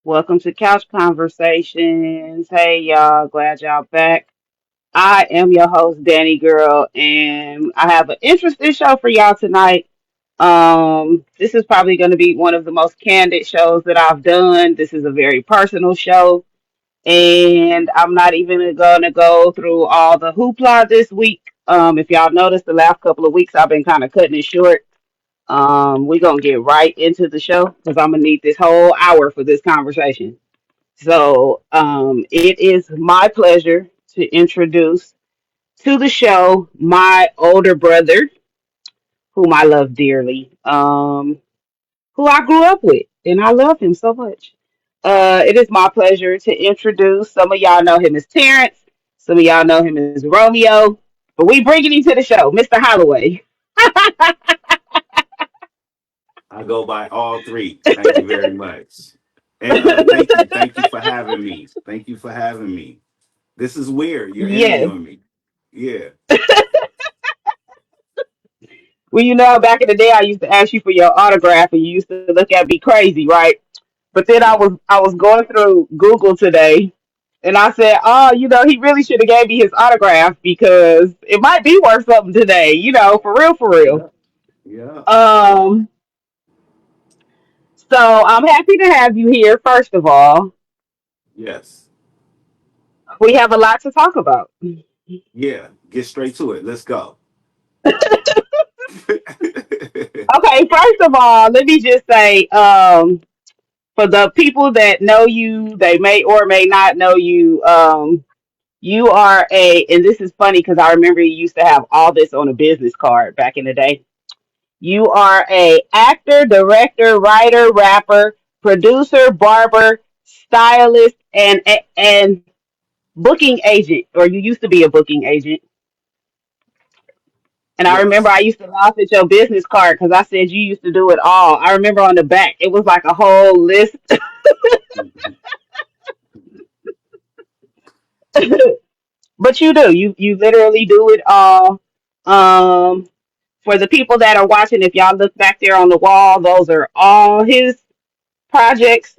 Welcome to Couch Conversations. Hey, y'all. Glad y'all back. I am your host, Danny Girl, and I have an interesting show for y'all tonight. This is probably going to be one of the most candid shows that I've done. This is a very personal show, and I'm not even going to go through all the hoopla this week. If y'all noticed, the last couple of weeks I've been kind of cutting it short. We're going to get right into the show because I'm going to need this whole hour for this conversation. So it is my pleasure to introduce to the show my older brother, whom I love dearly, who I grew up with, and I love him so much. It is my pleasure to introduce. Some of y'all know him as Terrence. Some of y'all know him as Romeo. But we bringing him to the show, Mr. Holloway. I go by all three. Thank you very much. And thank you for having me. Thank you for having me. This is weird. You're Yes. interviewing me. Yeah. Well, back in the day, I used to ask you for your autograph, and you used to look at me crazy, right? But then I Yeah. was going through Google today, and I said, "Oh, he really should have gave me his autograph because it might be worth something today. For real, for real." Yeah. Yeah. Um, so I'm happy to have you here. First of all, Yes. we have a lot to talk about. Yeah. Get straight to it. Let's go. Okay, first of all, let me just say, for the people that know you, they may or may not know you. You are and this is funny because I remember you used to have all this on a business card back in the day. You are a actor, director, writer, rapper, producer, barber, stylist, and booking agent, or you used to be a booking agent. And I remember Yes. I used to laugh at your business card because I said you used to do it all. I remember on the back it was like a whole list, but you do. You literally do it all. Um, for the people that are watching, if y'all look back there on the wall, those are all his projects.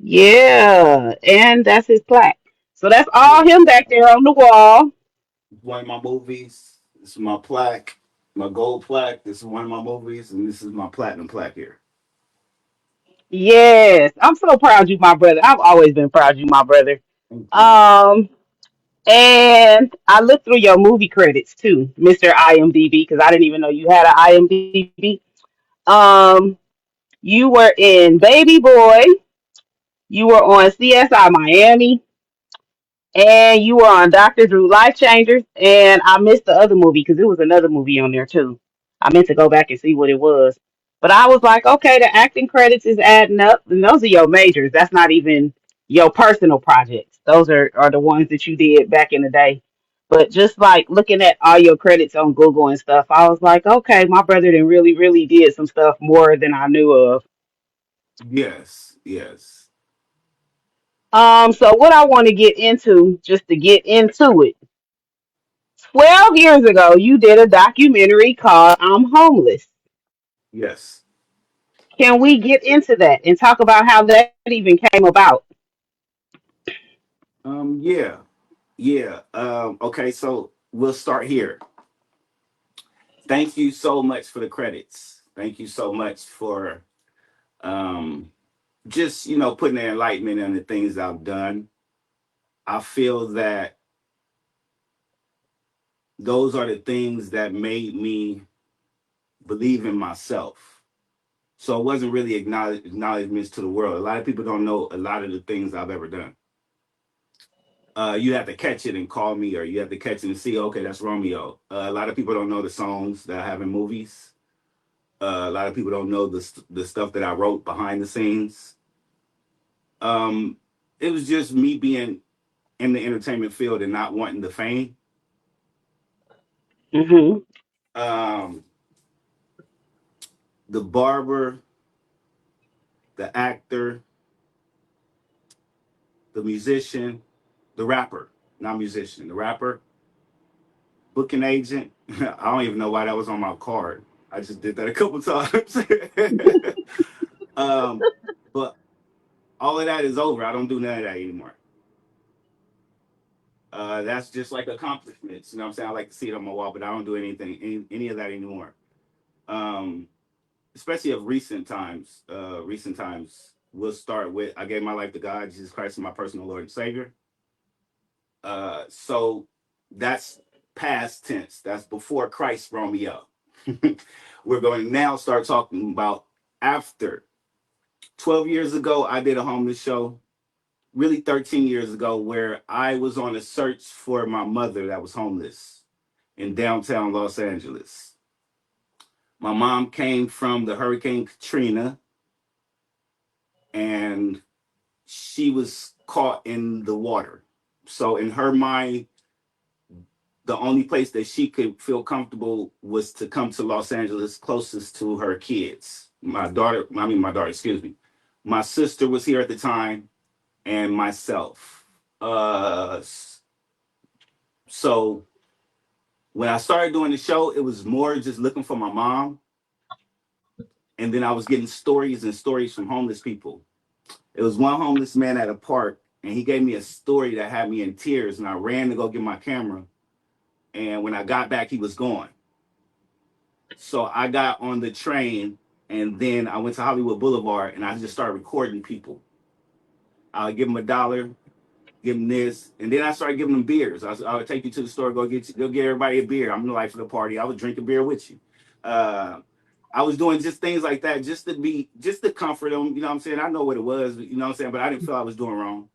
Yeah, and that's his plaque. So that's all Yeah. him back there on the wall. One of my movies. This is my plaque. My gold plaque. This is one of my movies, and this is my platinum plaque here. Yes, I'm so proud of you, my brother. I've always been proud of you, my brother. Thank you. Um, and I looked through your movie credits too, Mr. IMDb, because I didn't even know you had an IMDb. Um, you were in Baby Boy. You were on CSI Miami. And you were on Dr. Drew Life Changers, and I missed the other movie because it was another movie on there too. I meant to go back and see what it was, but I was like, okay, the acting credits is adding up, and those are your majors. That's not even your personal projects. Those are the ones that you did back in the day. But just like looking at all your credits on Google and stuff, I was like, okay, my brother then really, really did some stuff more than I knew of. Yes. Yes. So what I want to get into, just to get into it, 12 years ago, you did a documentary called I'm Homeless. Yes. Can we get into that and talk about how that even came about? Yeah. Yeah. Okay. So we'll start here. Thank you so much for the credits. Thank you so much for um, just putting the enlightenment on the things I've done. I feel that those are the things that made me believe in myself. So it wasn't really acknowledgments to the world. A lot of people don't know a lot of the things I've ever done. You have to catch it and call me, or you have to catch it and see, okay, that's Romeo. A lot of people don't know the songs that I have in movies. A lot of people don't know the stuff that I wrote behind the scenes. Um, it was just me being in the entertainment field and not wanting the fame. Hmm. Um, the barber, the actor, the musician, the rapper, not musician, the rapper, booking agent. I don't even know why that was on my card. I just did that a couple times. um, but all of that is over. I don't do none of that anymore. That's just like accomplishments. You know what I'm saying? I like to see it on my wall, but I don't do any of that anymore. Um, Especially of recent times. Recent times. We'll start with I gave my life to God, Jesus Christ, is my personal Lord and Savior. So that's past tense. That's before Christ brought me up. We're going to now start talking about after. 12 years ago, I did a homeless show. Really, 13 years ago, where I was on a search for my mother that was homeless in downtown Los Angeles. My mom came from the Hurricane Katrina, and she was caught in the water. So, in her mind, the only place that she could feel comfortable was to come to Los Angeles closest to her kids. My daughter, excuse me. My sister was here at the time, and myself. Uh, so when I started doing the show, it was more just looking for my mom, and then I was getting stories and stories from homeless people. It was one homeless man at a park, and he gave me a story that had me in tears, and I ran to go get my camera. And when I got back, he was gone. So I got on the train, and then I went to Hollywood Boulevard, and I just started recording people. I would give them $1, give them this, and then I started giving them beers. I would take you to the store, go get everybody a beer. I'm the life of the party. I would drink a beer with you. Uh, I was doing just things like that, just to comfort them. You know what I'm saying? I know what it was, you know what I'm saying, but I didn't feel I was doing wrong.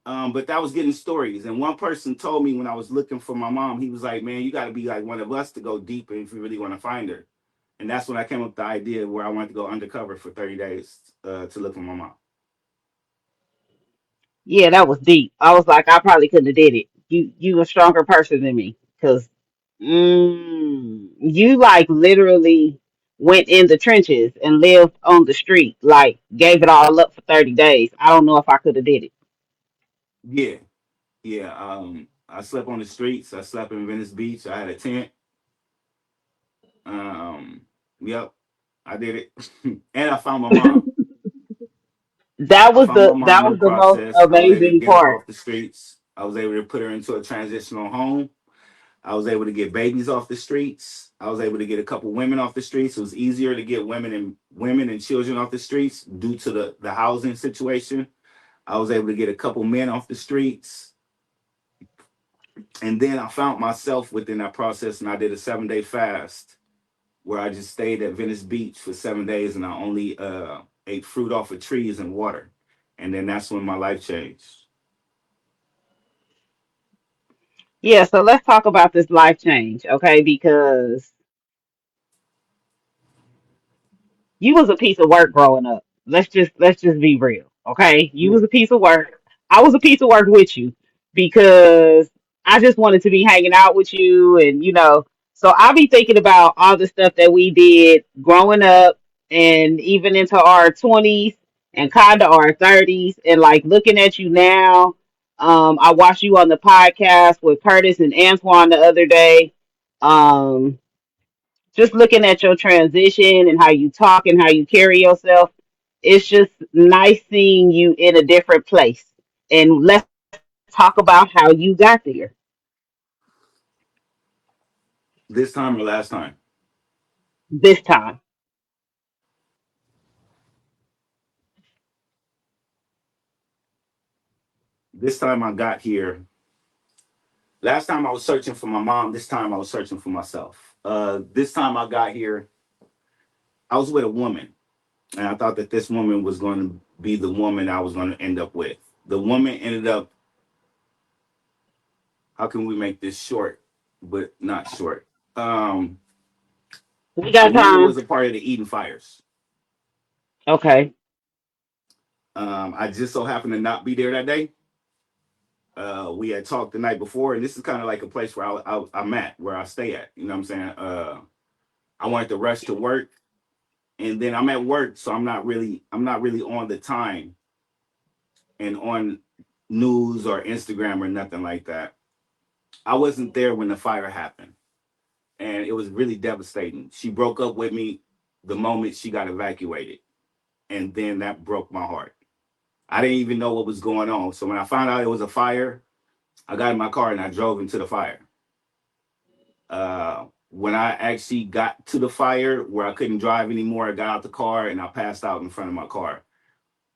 But that was getting stories. And one person told me when I was looking for my mom, he was like, "Man, you got to be like one of us to go deeper if you really want to find her." And that's when I came up with the idea where I wanted to go undercover for 30 days to look for my mom. Yeah, that was deep. I was like, I probably couldn't have did it. You a stronger person than me, because you like literally went in the trenches and lived on the street, like gave it all up for 30 days. I don't know if I could have did it. Yeah, yeah. I slept on the streets. I slept in Venice Beach. I had a tent. Um, yep, I did it, and I found my mom. That I was found my that mom in was the the most process. I was able to amazing get her part. off the streets. I was able to put her into a transitional home. I was able to get babies off the streets. I was able to get a couple women off the streets. It was easier to get women and children off the streets due to the housing situation. I was able to get a couple men off the streets. And then I found myself within that process, and I did a 7-day fast where I just stayed at Venice Beach for 7 days, and I only ate fruit off of trees and water. And then that's when my life changed. Yeah, so let's talk about this life change, okay? Because you was a piece of work growing up. Let's just be real, okay? You Yeah. was a piece of work. I was a piece of work with you because I just wanted to be hanging out with you, and so I be thinking about all the stuff that we did growing up and even into our 20s and kind of our 30s, and like looking at you now. I watched you on the podcast with Curtis and Antoine the other day. Um, just looking at your transition and how you talk and how you carry yourself, it's just nice seeing you in a different place. And let's talk about how you got there. This time or last time? This time. This time I got here. Last time I was searching for my mom. This time I was searching for myself. This time I got here, I was with a woman, and I thought that this woman was going to be the woman I was going to end up with. The woman ended up. How can we make this short, but not short? Um, We the got woman time. was a part of the Eden Fires. Okay. I just so happened to not be there that day. We had talked the night before, and this is kind of like a place where I'm at, where I stay at. You know what I'm saying? I wanted to rush to work, and then I'm at work, so I'm not really on the time and on news or Instagram or nothing like that. I wasn't there when the fire happened, and it was really devastating. She broke up with me the moment she got evacuated, and then that broke my heart. I didn't even know what was going on. So when I found out it was a fire, I got in my car and I drove into the fire. When I actually got to the fire where I couldn't drive anymore, I got out the car and I passed out in front of my car.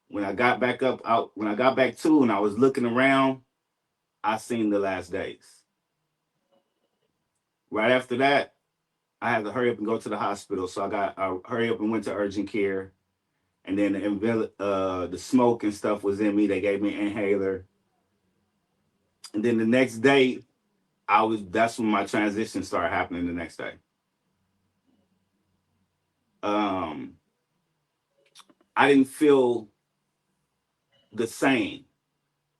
When I got back up out, when I got back to and I was looking around, I seen the last days. Right after that, I had to hurry up and go to the hospital. So I hurry up and went to urgent care. And then the smoke and stuff was in me. They gave me an inhaler. And then the next day, that's when my transition started happening the next day. Um, I didn't feel the same.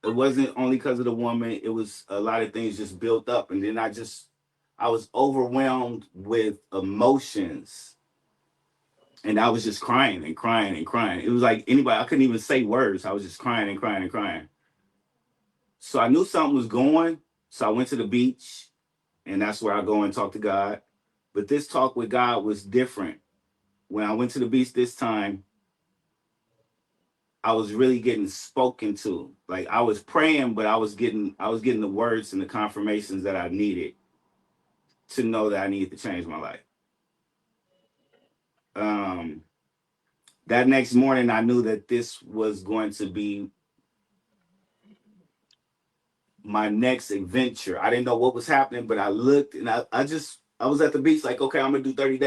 It wasn't only because of the woman, it was a lot of things just built up. And then I was overwhelmed with emotions. And I was just crying and crying and crying. It was like anybody, I couldn't even say words. I was just crying and crying and crying. So I knew something was going. So I went to the beach, and that's where I go and talk to God. But this talk with God was different. When I went to the beach this time, I was really getting spoken to. Like I was praying, but I was getting the words and the confirmations that I needed to know that I needed to change my life. Um, that next morning, I knew that this was going to be my next adventure. I didn't know what was happening, but I looked and I was at the beach like, okay, I'm gonna do 30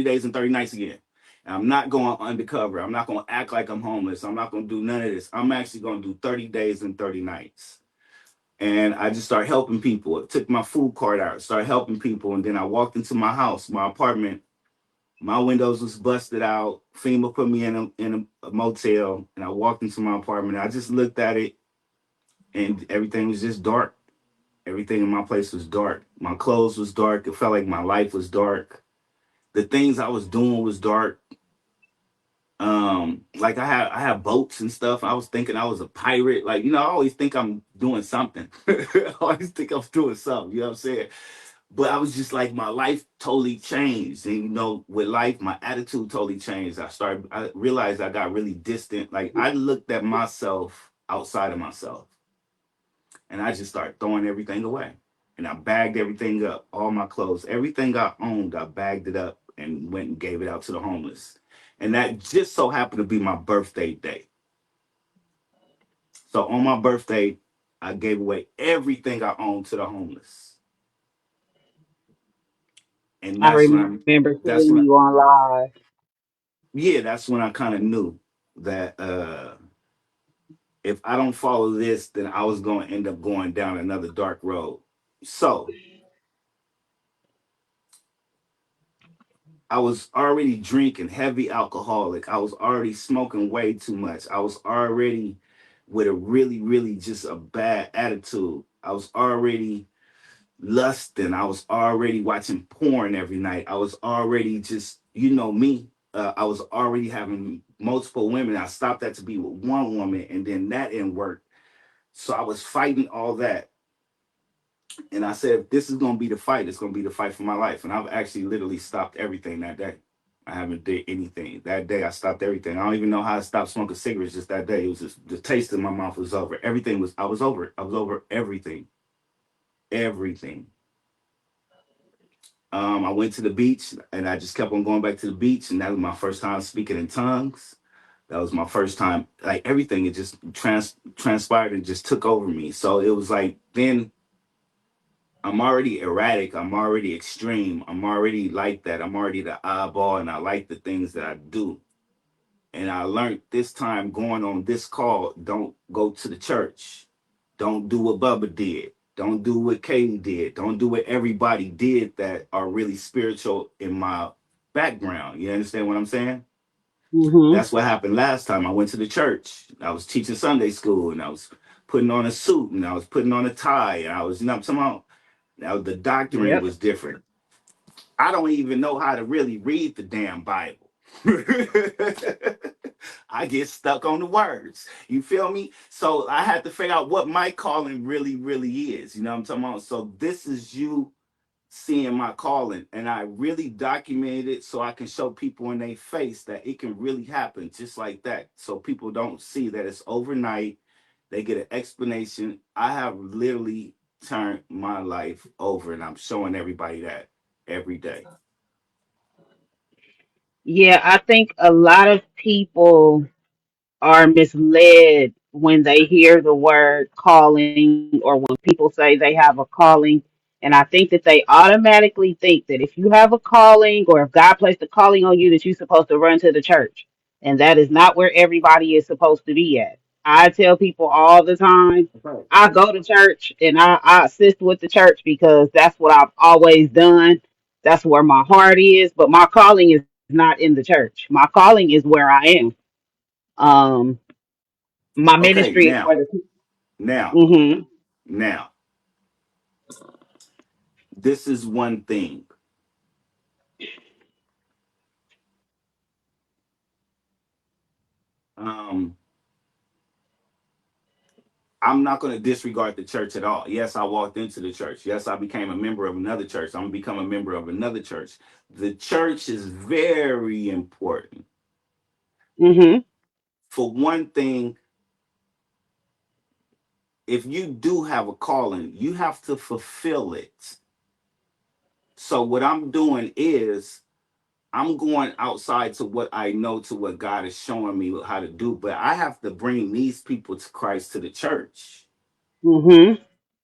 days and 30 nights again. And I'm not going undercover. I'm not gonna act like I'm homeless. I'm not gonna do none of this. I'm actually gonna do 30 days and 30 nights. And I just started helping people. I took my food card out, started helping people, and then I walked into my house, my apartment. My windows was busted out. FEMA put me in a motel, and I walked into my apartment. I just looked at it, and everything was just dark. Everything in my place was dark. My clothes was dark. It felt like my life was dark. The things I was doing was dark. Like I had boats and stuff. I was thinking I was a pirate. Like, I always think I'm doing something. I always think I'm doing something, you know what I'm saying? But I was just like my life totally changed. And with life, my attitude totally changed. I realized I got really distant. Like I looked at myself outside of myself. And I just started throwing everything away. And I bagged everything up, all my clothes, everything I owned, I bagged it up and went and gave it out to the homeless. And that just so happened to be my birthday day. So on my birthday, I gave away everything I owned to the homeless. And I that's when remember I seeing that's you when on live. that's when I kind of knew that if I don't follow this, then I was going to end up going down another dark road. So I was already drinking heavy alcoholic. I was already smoking way too much. I was already with a really, really just a bad attitude. I was already lusting. I was already watching porn every night. I was already just, me. I was already having multiple women. I stopped that to be with one woman, and then that didn't work. So I was fighting all that. And I said, if this is going to be the fight, it's going to be the fight for my life. And I've actually literally stopped everything that day. I haven't did anything. That day I stopped everything. I don't even know how I stopped smoking cigarettes just that day. It was just the taste in my mouth was over. I was over it. I was over everything. Everything. I went to the beach and I just kept on going back to the beach. And that was my first time speaking in tongues. That was my first time. Like everything, it just transpired and just took over me. So it was like then I'm already erratic. I'm already extreme. I'm already like that. I'm already the eyeball, and I like the things that I do. And I learned this time going on this call, don't go to the church. Don't do what Bubba did. Don't do what Katie did. Don't do what everybody did that are really spiritual in my background. You understand what I'm saying? Hmm. That's what happened last time. I went to the church. I was teaching Sunday school and I was putting on a suit and I was putting on a tie and I was, I'm talking about, now the doctrine Yep. was different. I don't even know how to really read the damn Bible. I get stuck on the words. You feel me? So I had to figure out what my calling really, really is. You know what I'm talking about? So this is you seeing my calling, and I really documented it so I can show people in their face that it can really happen just like that. So people don't see that it's overnight. They get an explanation. I have literally turned my life over, and I'm showing everybody that every day. Yeah, I think a lot of people are misled when they hear the word calling or when people say they have a calling. And I think that they automatically think that if you have a calling or if God placed a calling on you, that you're supposed to run to the church. And that is not where everybody is supposed to be at. I tell people all the time, Right. I go to church and I assist with the church because that's what I've always done. That's where my heart is. But my calling is not in the church. My calling is where I am. Um, my Okay, ministry is for now, the people. now, Hmm. now, this is one thing. Um, I'm not going to disregard the church at all. Yes, I walked into the church. Yes, I became a member of another church. I'm going to become a member of another church. The church is very important. Hmm. For one thing, if you do have a calling, you have to fulfill it. So, what I'm doing is I'm going outside to what I know, to what God is showing me how to do, but I have to bring these people to Christ, to the church. Hmm.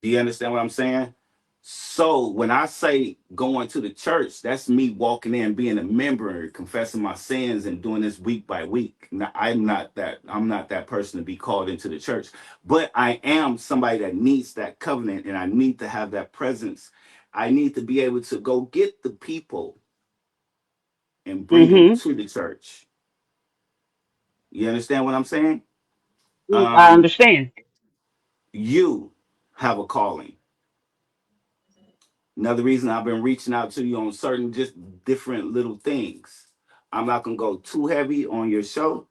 Do you understand what I'm saying? So when I say going to the church, that's me walking in, being a member, confessing my sins, and doing this week by week. Now, I'm not that. I'm not that person to be called into the church, but I am somebody that needs that covenant, and I need to have that presence. I need to be able to go get the people and bring them Hmm. to the church. You understand what I'm saying? I Um, understand. you have a calling. Another reason I've been reaching out to you on certain just different little things. I'm not gonna go too heavy on your show,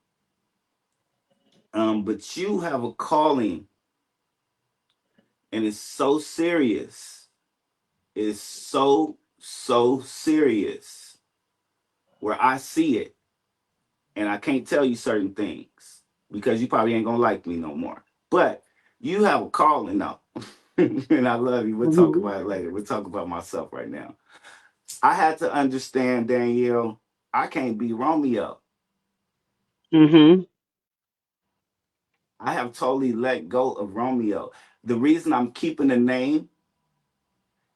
but you have a calling, and it's so serious. It's so serious where I see it, and I can't tell you certain things because you probably ain't gonna like me no more. But you have a calling now, and I love you. We'll talk Hmm. about it later. We'll talk about myself right now. I had to understand, Danielle, I can't be Romeo. Hmm. I have totally let go of Romeo. The reason I'm keeping the name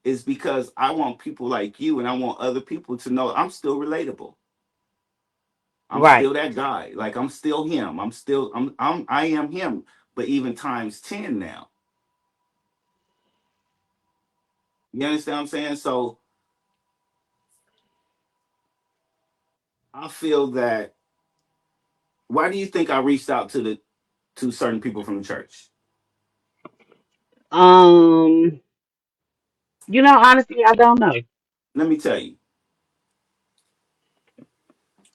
is because I want people like you, and I want other people to know I'm still relatable. I'm Right. still that guy. Like I'm still him. I am him, but even times 10 now. You understand what I'm saying? So I feel that, why do you think I reached out to certain people from the church? Um, honestly, I don't know. Let me tell you.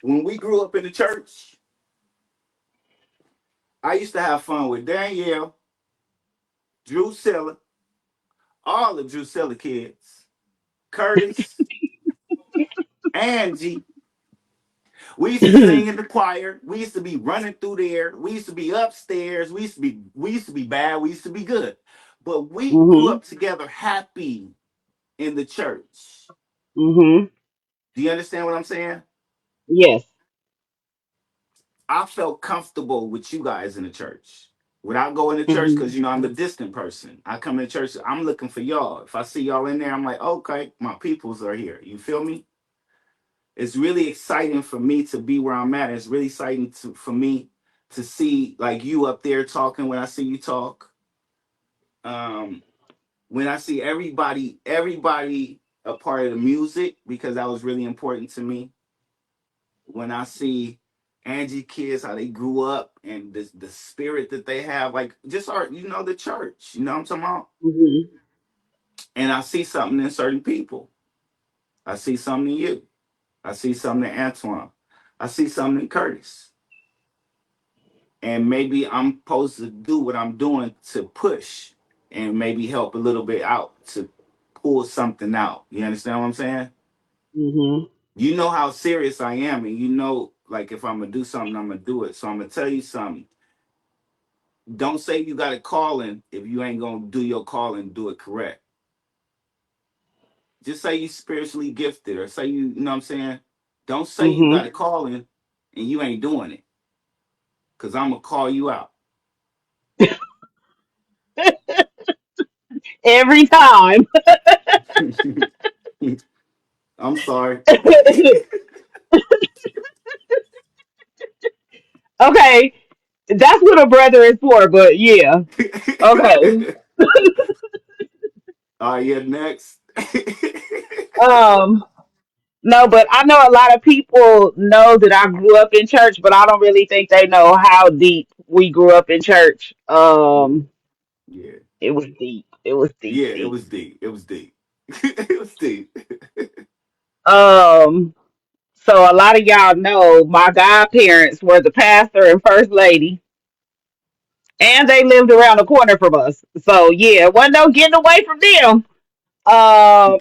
When we grew up in the church, I used to have fun with Danielle, Drusilla, all the Drusilla kids, Curtis, Angie. We used to sing in the choir. We used to be running through there. We used to be upstairs. We used to be bad. We used to be good. But we grew Hmm. up together happy in the church. Hmm. Do you understand what I'm saying? Yes. I felt comfortable with you guys in the church. When I go in the church, because Hmm. I'm the distant person. I come in church, I'm looking for y'all. If I see y'all in there, I'm like, okay, my peoples are here. You feel me? It's really exciting for me to be where I'm at. It's really exciting for me to see like you up there talking when I see you talk. Um, when I see everybody a part of the music, because that was really important to me. When I see Angie kids, how they grew up, and the spirit that they have, like just our, the church, what I'm talking about? Hmm. And I see something in certain people. I see something in you. I see something in Antoine. I see something in Curtis. And maybe I'm supposed to do what I'm doing to push and maybe help a little bit out to pull something out. You understand what I'm saying? Mhm. You know how serious I am, and you know, like if I'm gonna do something, I'm gonna do it. So I'm gonna tell you something. Don't say you got a calling if you ain't gonna do your calling, do it correct. Just say you spiritually gifted, or say you know what I'm saying. Don't say you got Mhm. a calling and you ain't doing it, cause I'm gonna call you out. Every time. I'm sorry. Okay, that's what a brother is for. But yeah. Okay. Yeah, next. Um. No, but I know a lot of people know that I grew up in church, but I don't really think they know how deep we grew up in church. Yeah, yeah, It was deep. It was deep, yeah. It deep. was deep. It was deep. It was deep. Um, so a lot of y'all know my godparents were the pastor and first lady, and they lived around the corner from us. So yeah, wasn't no getting away from them. Um,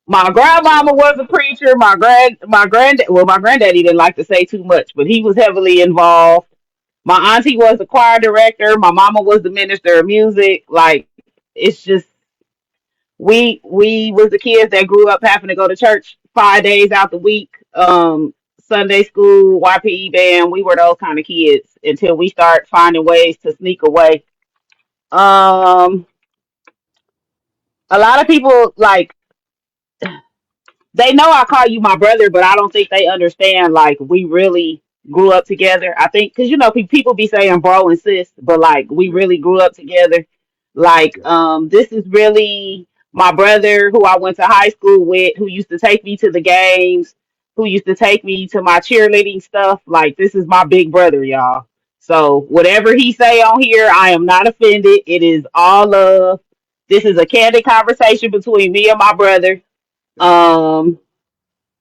my Oh my grandmama god. was a preacher. My granddaddy didn't like to say too much, but he was heavily involved. My auntie was the choir director. My mama was the minister of music. Like it's just we was the kids that grew up having to go to church 5 days out the week. Sunday school, YPE band. We were those kind of kids until we start finding ways to sneak away. Um, a lot of people like they know I call you my brother, but I don't think they understand. Like we really grew up together. I think because you know people be saying bro and sis, but like we Yeah, really grew up together. Like yeah, this is really my brother who I went to high school with, who used to take me to the games, who used to take me to my cheerleading stuff. Like this is my big brother, y'all. So whatever he say on here, I am not offended. It is all love. This is a candid conversation between me and my brother. got you. Um,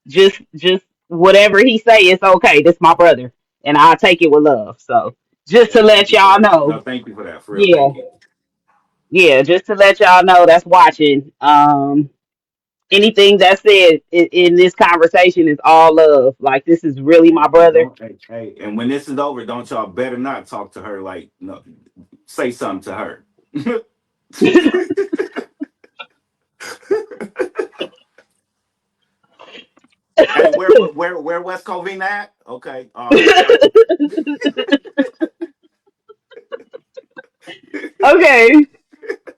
just whatever he say, it's okay. This my brother, and I'll take it with love. So just to Hey, thank let you for y'all that. know, No, thank you for that. For real, yeah, thank you. yeah, just to let y'all know that's watching. Anything that's said in this conversation is all love. Like this is really my And brother. don't, hey, and when this is over, don't y'all better not talk to her like no, say something to her. Hey, where West Covina at? Okay, all right, got Okay.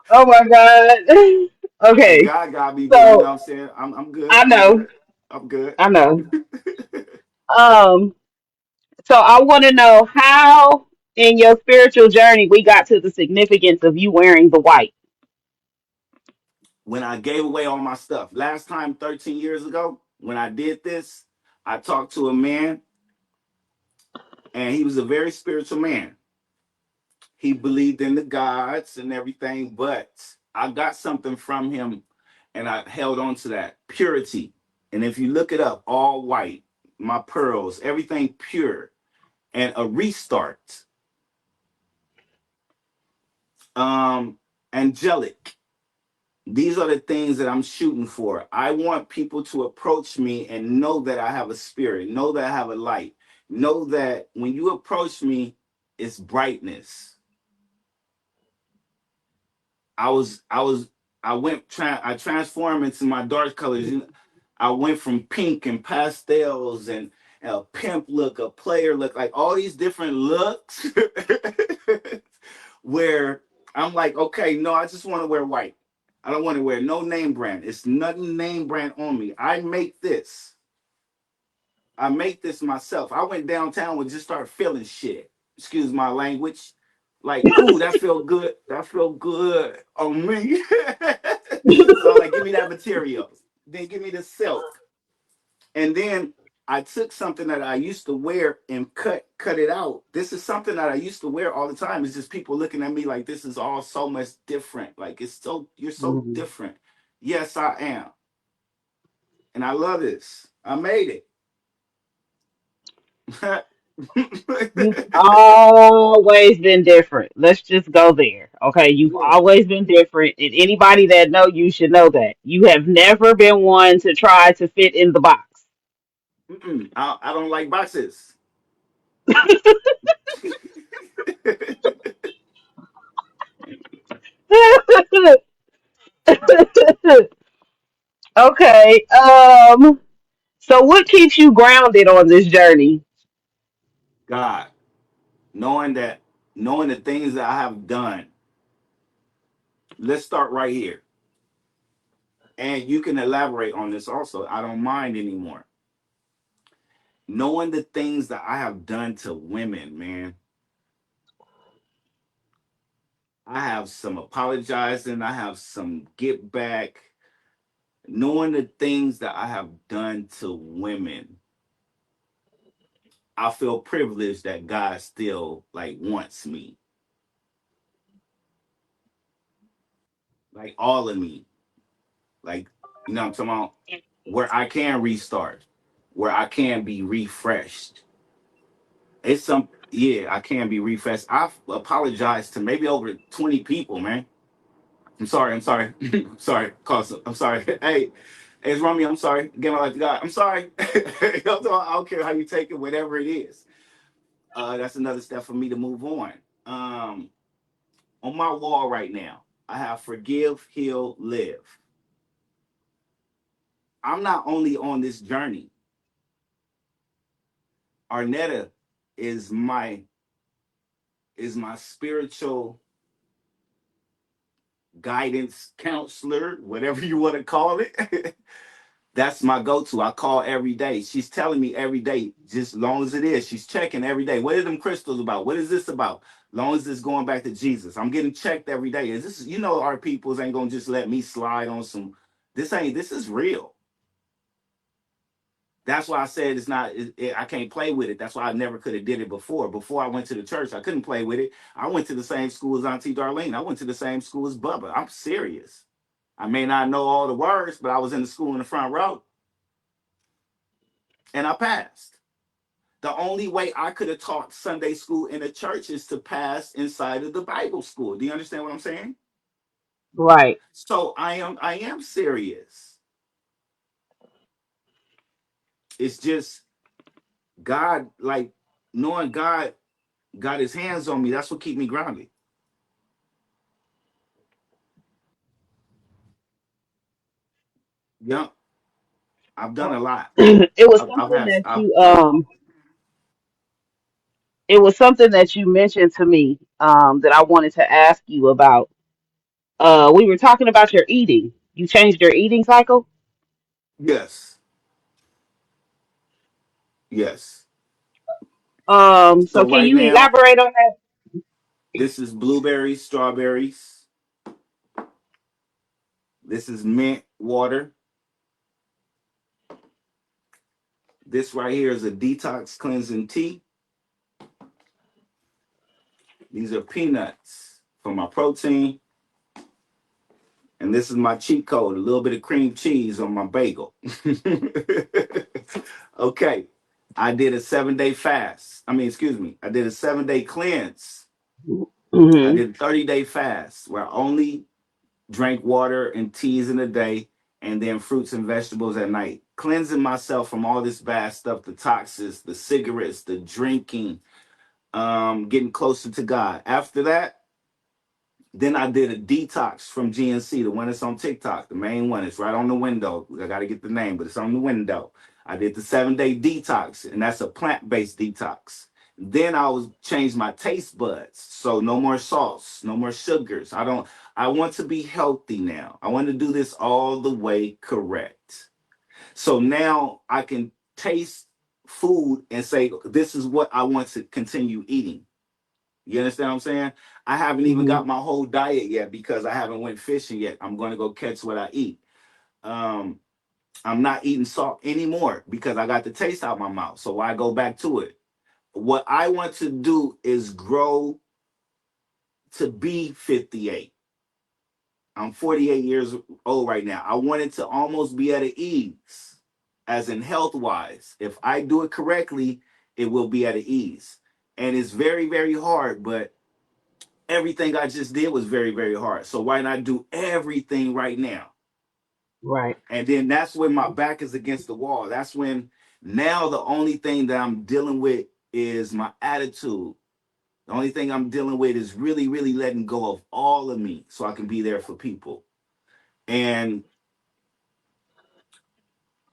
Oh my god. hey, Okay. God got me, but you know So what I'm saying? I'm good. I I'm know. good. I'm good. I know. Um. So I want to know how in your spiritual journey we got to the significance of you wearing the white. When I gave away all my stuff last time 13 years ago, when I did this, I talked to a man and he was a very spiritual man. He believed in the gods and everything, but I got something from him and I held on to that purity. And if you look it up, all white, my pearls, everything pure, and a restart. Um, angelic. These are the things that I'm shooting for. I want people to approach me and know that I have a spirit, know that I have a light, know that when you approach me, it's brightness. I was I was I transformed into my dark colors. I went from pink and pastels and a pimp look, a player look, like all these different looks where I'm like, okay, no, I just want to wear white. I don't want to wear no name brand. It's nothing name brand on me. I make this. I make this myself. I went downtown and just started feeling shit. Excuse my language. Like, ooh, that felt good. That felt good on me. So like, give me that material. Then give me the silk. And then I took something that I used to wear and cut it out. This is something that I used to wear all the time. It's just people looking at me like this is all so much different. Like it's so you're so Mhm. different. Yes, I am. And I love this. I made it. You've always been different. Let's just go there. Okay, you've Yeah. always been different, and anybody that know you should know that. You have never been one to try to fit in the box. I don't like boxes. Okay. So what keeps you grounded on this journey? God, knowing that, knowing the things that I have done. Let's start right here, and you can elaborate on this also. I don't mind anymore. Knowing the things that I have done to women, man. I have some apologizing. I have some get back. Knowing the things that I have done to women, I feel privileged that God still like wants me, like all of me, like you know what I'm talking about, where I can restart, where I can be refreshed. It's some yeah, I can be refreshed. I've apologized to maybe over 20 people, man. I'm sorry. I'm sorry. I'm sorry. I'm sorry. Hey, it's Romeo. I'm sorry. Give my life to God. I'm sorry. I don't care how you take it, whatever it is. That's another step for me to move on. Um, on my wall right now, I have forgive, heal, live. I'm not only on this journey. Arnetta is my spiritual guidance counselor, whatever you want to call it. That's my go-to. I call every day. She's telling me every day, just long as it is. She's checking every day. What are them crystals about? What is this about? Long as it's going back to Jesus. I'm getting checked every day. Is this, our peoples ain't gonna just let me slide on some. This is real. That's why I said it's not. I can't play with it. That's why I never could have did it before. Before I went to the church, I couldn't play with it. I went to the same school as Auntie Darlene. I went to the same school as Bubba. I'm serious. I may not know all the words, but I was in the school in the front row and I passed. The only way I could have taught Sunday school in a church is to pass inside of the Bible school. Do you understand what I'm saying? Right. So I am serious. It's just God, like knowing God got his hands on me. That's what keep me grounded. Yeah, I've done a lot. It was I've something had that I've you it was something that you mentioned to me that I wanted to ask you about. We were talking about your eating. You changed your eating cycle. yes, yes. So So can right you now, elaborate on that? this is blueberries, strawberries. This is mint water. This right here is a detox cleansing tea. These are peanuts for my protein. And this is my cheat code, a little bit of cream cheese on my bagel. Okay. I did a 7-day fast. I mean, excuse me. I did a 7-day cleanse. I Hmm. did a 30-day fast where I only drank water and teas in a day and then fruits and vegetables at night. Cleansing myself from all this bad stuff, the toxins, the cigarettes, the drinking, getting closer to God. After that, then I did a detox from GNC, the one that's on TikTok, the main one. It's right on the window. I got to get the name, but it's on the window. I did the 7-day detox, and that's a plant-based detox. Then I was change my taste buds, so no more salts, no more sugars. I don't. I want to be healthy now. I want to do this all the way correct. So now I can taste food and say this is what I want to continue eating. You understand what I'm saying? I haven't even Hmm. got my whole diet yet because I haven't went fishing yet. I'm going to go catch what I eat. Um, I'm not eating salt anymore because I got the taste out my mouth. So why go back to it? What I want to do is grow to be 58. I'm 48 years old right now. I wanted to almost be at ease, as in health wise. If I do it correctly, it will be at ease. And it's very, very hard, but everything I just did was very, very hard. So why not do everything right now? Right. And then that's when my back is against the wall. That's when now the only thing that I'm dealing with is my attitude. The only thing I'm dealing with is really, really letting go of all of me so I can be there for people. And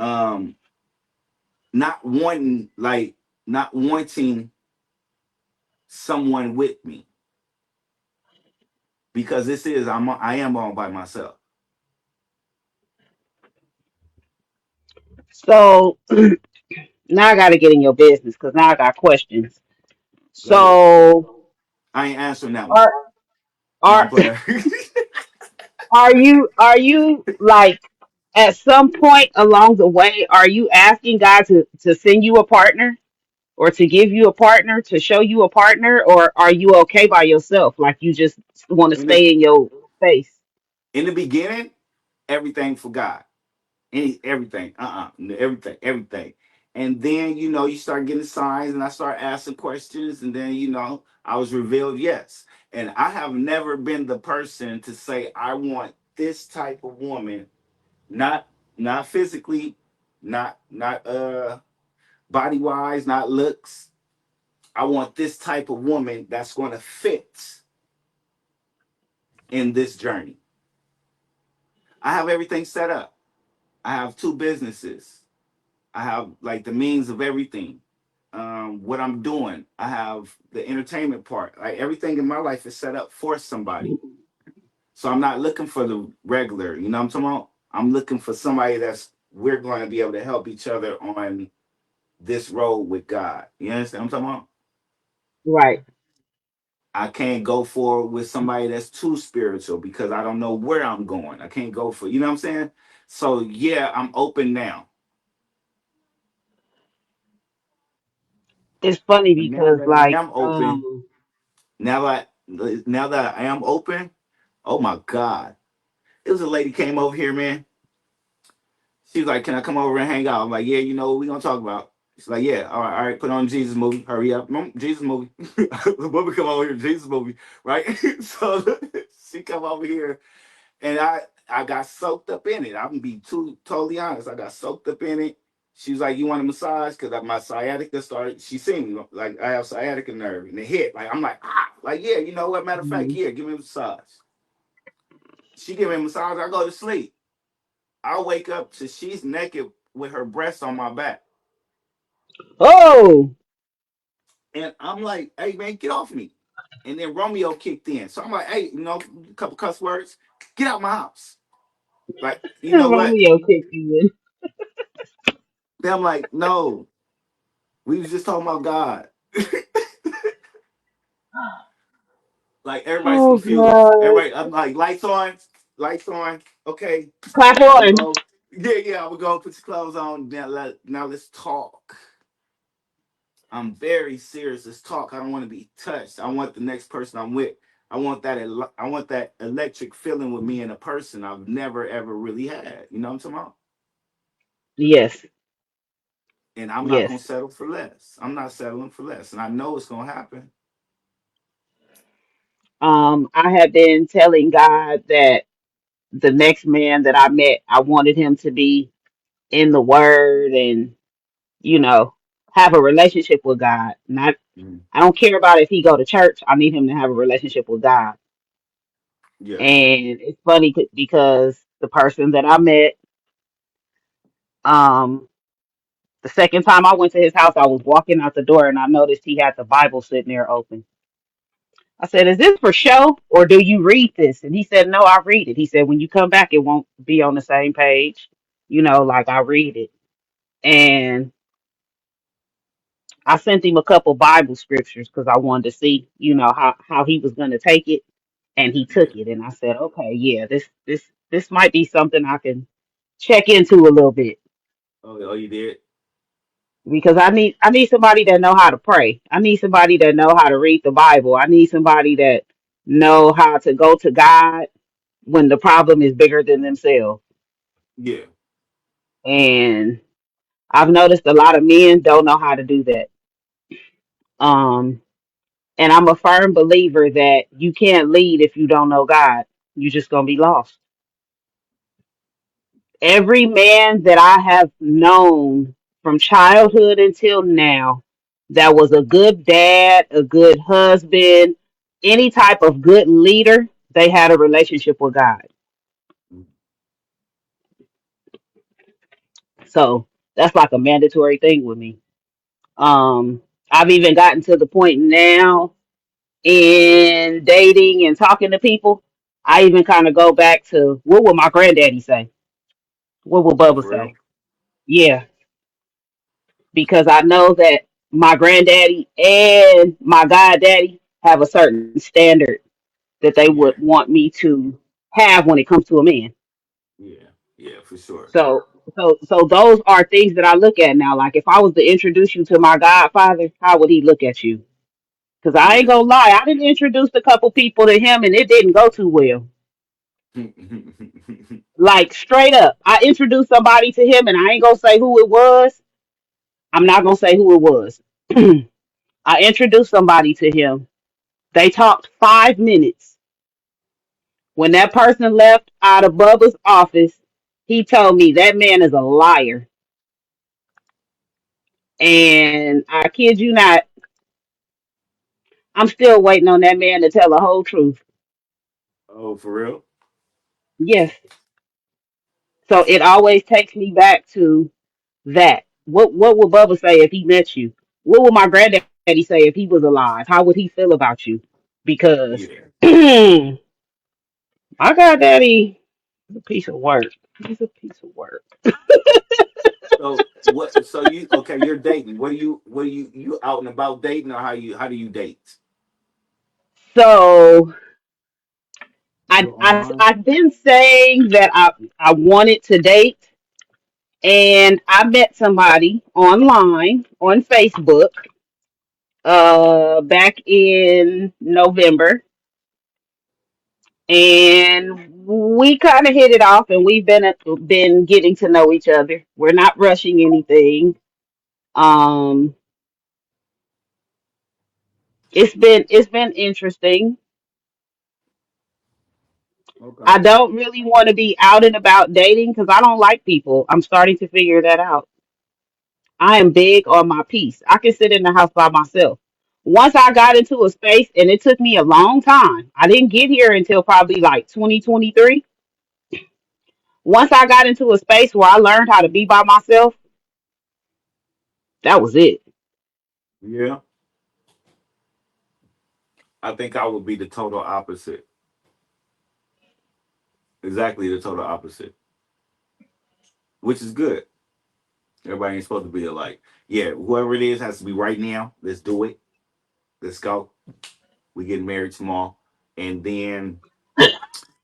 um not wanting like not wanting someone with me because I am all by myself. So now I got to get in your business because now I got questions. Go ahead. So I ain't answering that one. are No, are I'm playing. are you like at some point along the way are you asking God to send you a partner or to give you a partner to show you a partner, or are you okay by yourself like you just want to in the stay in your space? in the beginning, everything for God. Everything. Everything. Everything. And then, you start getting signs and I start asking questions, and then, I was revealed yes. And I have never been the person to say I want this type of woman, not physically, not body wise, not looks. I want this type of woman that's going to fit in this journey. I have everything set up. I have two businesses. I have like the means of everything. What I'm doing, I have the entertainment part. Like everything in my life is set up for somebody. So I'm not looking for the regular. You know what I'm talking about? I'm looking for somebody that's we're going to be able to help each other on this road with God. You understand what I'm talking about? Right. I can't go forward with somebody that's too spiritual because I don't know where I'm going. I can't go for, you know what I'm saying? So yeah, I'm open now. It's funny And now because that I like am open, now that I am open, oh my God. It was a lady came over here, man. She was like, "Can I come over and hang out?" I'm like, "Yeah, you know what we gonna talk about." She's like, "Yeah, all right, put on Jesus movie. Hurry up, Jesus movie." The woman come over here, Jesus movie, right? So she come over here, and I got soaked up in it. I'm gonna be totally honest. I got soaked up in it. She was like, "You want a massage?" Because my sciatica started. She seen me like I have sciatica nerve, and it hit. Like I'm like, like yeah, you know what? Matter of fact, Mhm. here, give me a massage. She give me a massage. I go to sleep. I wake up to she's naked with her breasts on my back. Oh, And I'm like, hey man, get off me. And then Romeo kicked in. So I'm like, hey, a couple cuss words, get out my house. Like, you know what? Romeo kicked you in. Then I'm like, no, we was just talking about God. Like everybody's Oh confused. God. Everybody, I'm like, lights on. Okay, Clap we on. go. Yeah, we go put your clothes on. Now let's talk. I'm very serious. Let's talk. I don't want to be touched. I want the next person I'm with. I want that electric feeling with me and a person I've never ever really had. You know what I'm talking about? Yes. And I'm not gonna Yes. settle for less. I'm not settling for less, and I know it's gonna happen. I have been telling God that the next man that I met, I wanted him to be in the word and, you know, have a relationship with God. Not Mm. I don't care about if he go to church. I need him to have a relationship with God. Yeah. And it's funny because the person that I met, um, the second time I went to his house, I was walking out the door and I noticed he had the Bible sitting there open. I said, "Is this for show or do you read this?" And he said, "No, I read it." He said, "When you come back, it won't be on the same page. Like I read it." And I sent him a couple Bible scriptures because I wanted to see, how he was going to take it. And he Yeah. took it. And I said, "Okay, yeah, this might be something I can check into a little bit Oh, you did? because I need somebody that know how to pray. I need somebody that know how to read the Bible. I need somebody that know how to go to God when the problem is bigger than themselves. Yeah. And I've noticed a lot of men don't know how to do that. Um, and I'm a firm believer that you can't lead if you don't know God. You're just gonna be lost. Every man that I have known from childhood until now that was a good dad, a good husband, any type of good leader, they had a relationship with God. So that's like a mandatory thing with me. Um, I've even gotten to the point now in dating and talking to people. I even kind of go back to what would my granddaddy say? What would Oh, Bubba for real? say? Yeah, because I know that my granddaddy and my goddaddy have a certain standard that they would Yeah, want me to have when it comes to a man. yeah, yeah, for sure. So those are things that I look at now. Like if I was to introduce you to my godfather, how would he look at you? Because I ain't Yeah. gonna lie, I didn't introduce a couple people to him and it didn't go too well. Like straight up, I introduced somebody to him and I ain't gonna say who it was. I'm not gonna say who it was. I introduced somebody to him. They talked 5 minutes. When that person left out of Bubba's office, he told me that man is a liar. And I kid you not, I'm still waiting on that man to tell the whole truth. Oh, for real? Yes. So it always takes me back to that. What would Bubba say if he met you? What would my granddaddy say if he was alive? How would he feel about you? Because Yeah. my goddaddy is a piece of work. He's a piece of work. So what? So you okay? You're dating. What do you out and about dating, or how do you date? So You go online. I've been saying that I wanted to date, and I met somebody online on Facebook back in November, and we kind of hit it off, and we've been getting to know each other. We're not rushing anything. Um, it's been interesting. Okay. I don't really want to be out and about dating because I don't like people. I'm starting to figure that out. I am big on my peace. I can sit in the house by myself. Once I got into a space, and it took me a long time, I didn't get here until probably like 2023. Once I got into a space where I learned how to be by myself, that was it. Yeah. I think I would be the total opposite. Exactly the total opposite, which is good. Everybody ain't supposed to be alike. Yeah, whoever it is has to be right now. Let's do it. Let's go. We getting married tomorrow, and then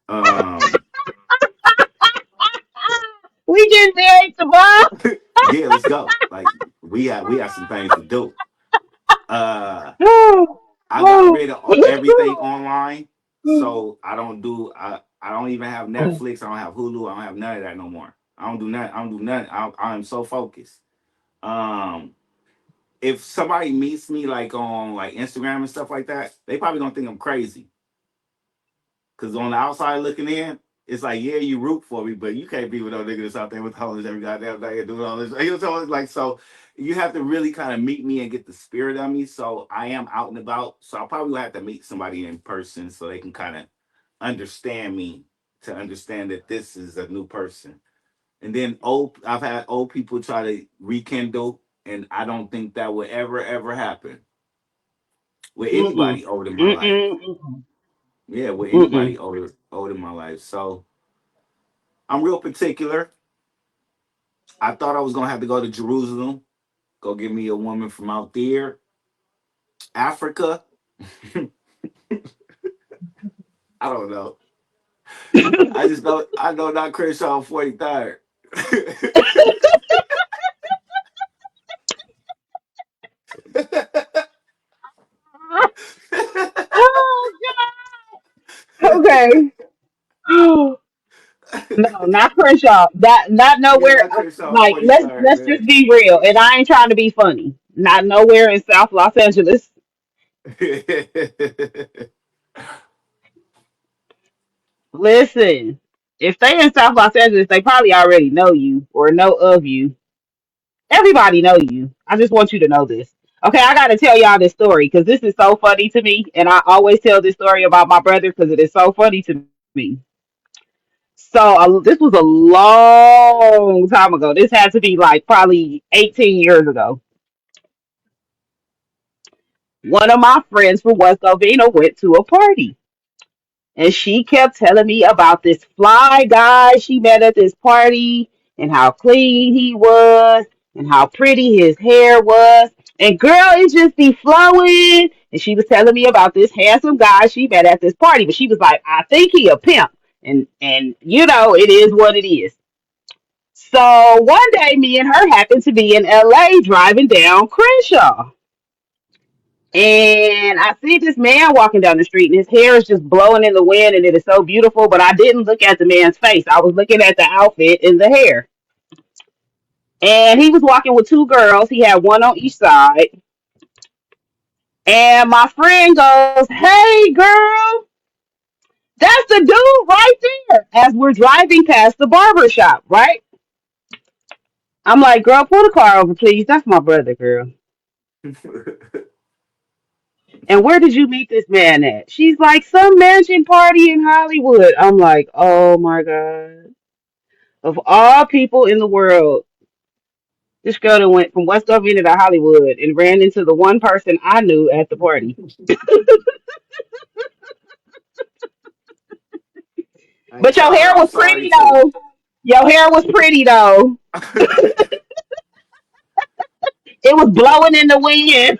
um, We get married tomorrow. yeah, let's go. Like we have some things to do. Uh, I got rid of everything online, so I don't even have Netflix. I don't have Hulu. I don't have none of that no more. I don't do nothing. I don't do nothing. I'm so focused. Um, if somebody meets me like on like Instagram and stuff like that, they probably don't think I'm crazy. Cause on the outside looking in, it's like, yeah, you root for me, but you can't be with no nigga that's out there with hoes every goddamn day and doing all this. You know, so it's like, so you have to really kind of meet me and get the spirit of me. So I am out and about. So I'll probably have to meet somebody in person so they can kind of understand me, to understand that this is a new person. And then I've had old people try to rekindle, and I don't think that would ever happen with Mm-mm. anybody older in my life. Mm-mm. Yeah, with Mm-mm. anybody older in my life. So I'm real particular. I thought I was gonna have to go to Jerusalem, go get me a woman from out there, Africa. I don't know. I just know I know not Crenshaw 43rd. Oh God. Okay. No, not Crenshaw. Not Yeah, nowhere. not Crenshaw Like let's 43rd, let's just man. be real. And I ain't trying to be funny. Not nowhere in South Los Angeles. Listen, if they in South Los Angeles, they probably already know you or know of you. Everybody know you. I just want you to know this. Okay, I got to tell y'all this story because this is so funny to me, and I always tell this story about my brother because it is so funny to me. This was a long time ago. This had to be like probably 18 years ago. One of my friends from West Covina went to a party. And she kept telling me about this fly guy she met at this party and how clean he was and how pretty his hair was. And girl, it just be flowing. And she was telling me about this handsome guy she met at this party. But she was like, I think he a pimp. And you know, it is what it is. So one day me and her happened to be in LA driving down Crenshaw. And I see this man walking down the street, and his hair is just blowing in the wind, and it is so beautiful. But I didn't look at the man's face. I was looking at the outfit and the hair. And he was walking with two girls. He had one on each side. And my friend goes, "Hey, girl, that's the dude right there." As we're driving past the barber shop, right? I'm like, "Girl, pull the car over, please. That's my brother, girl." And where did you meet this man at? She's like, "Some mansion party in Hollywood." I'm like, "Oh my God." Of all people in the world, this girl that went from West Covina to Hollywood and ran into the one person I knew at the party. Hey, But your tell her hair I'm was sorry pretty too. though. Your hair was pretty though. It was blowing in the wind.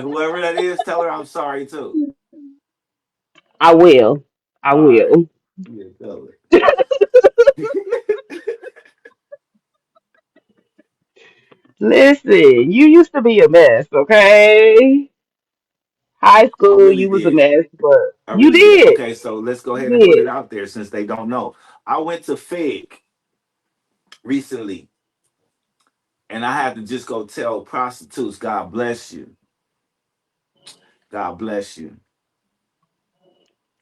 Whoever that is, tell her I'm sorry too. I will. I All right. will. Yeah, tell Listen, you used to be a mess, okay? High I school, really you was a did. mess, but I you really did. did. Okay, so let's go You ahead and put it did. out there since they don't know. I went to Fig recently, and I had to just go tell prostitutes, God bless you. God bless you.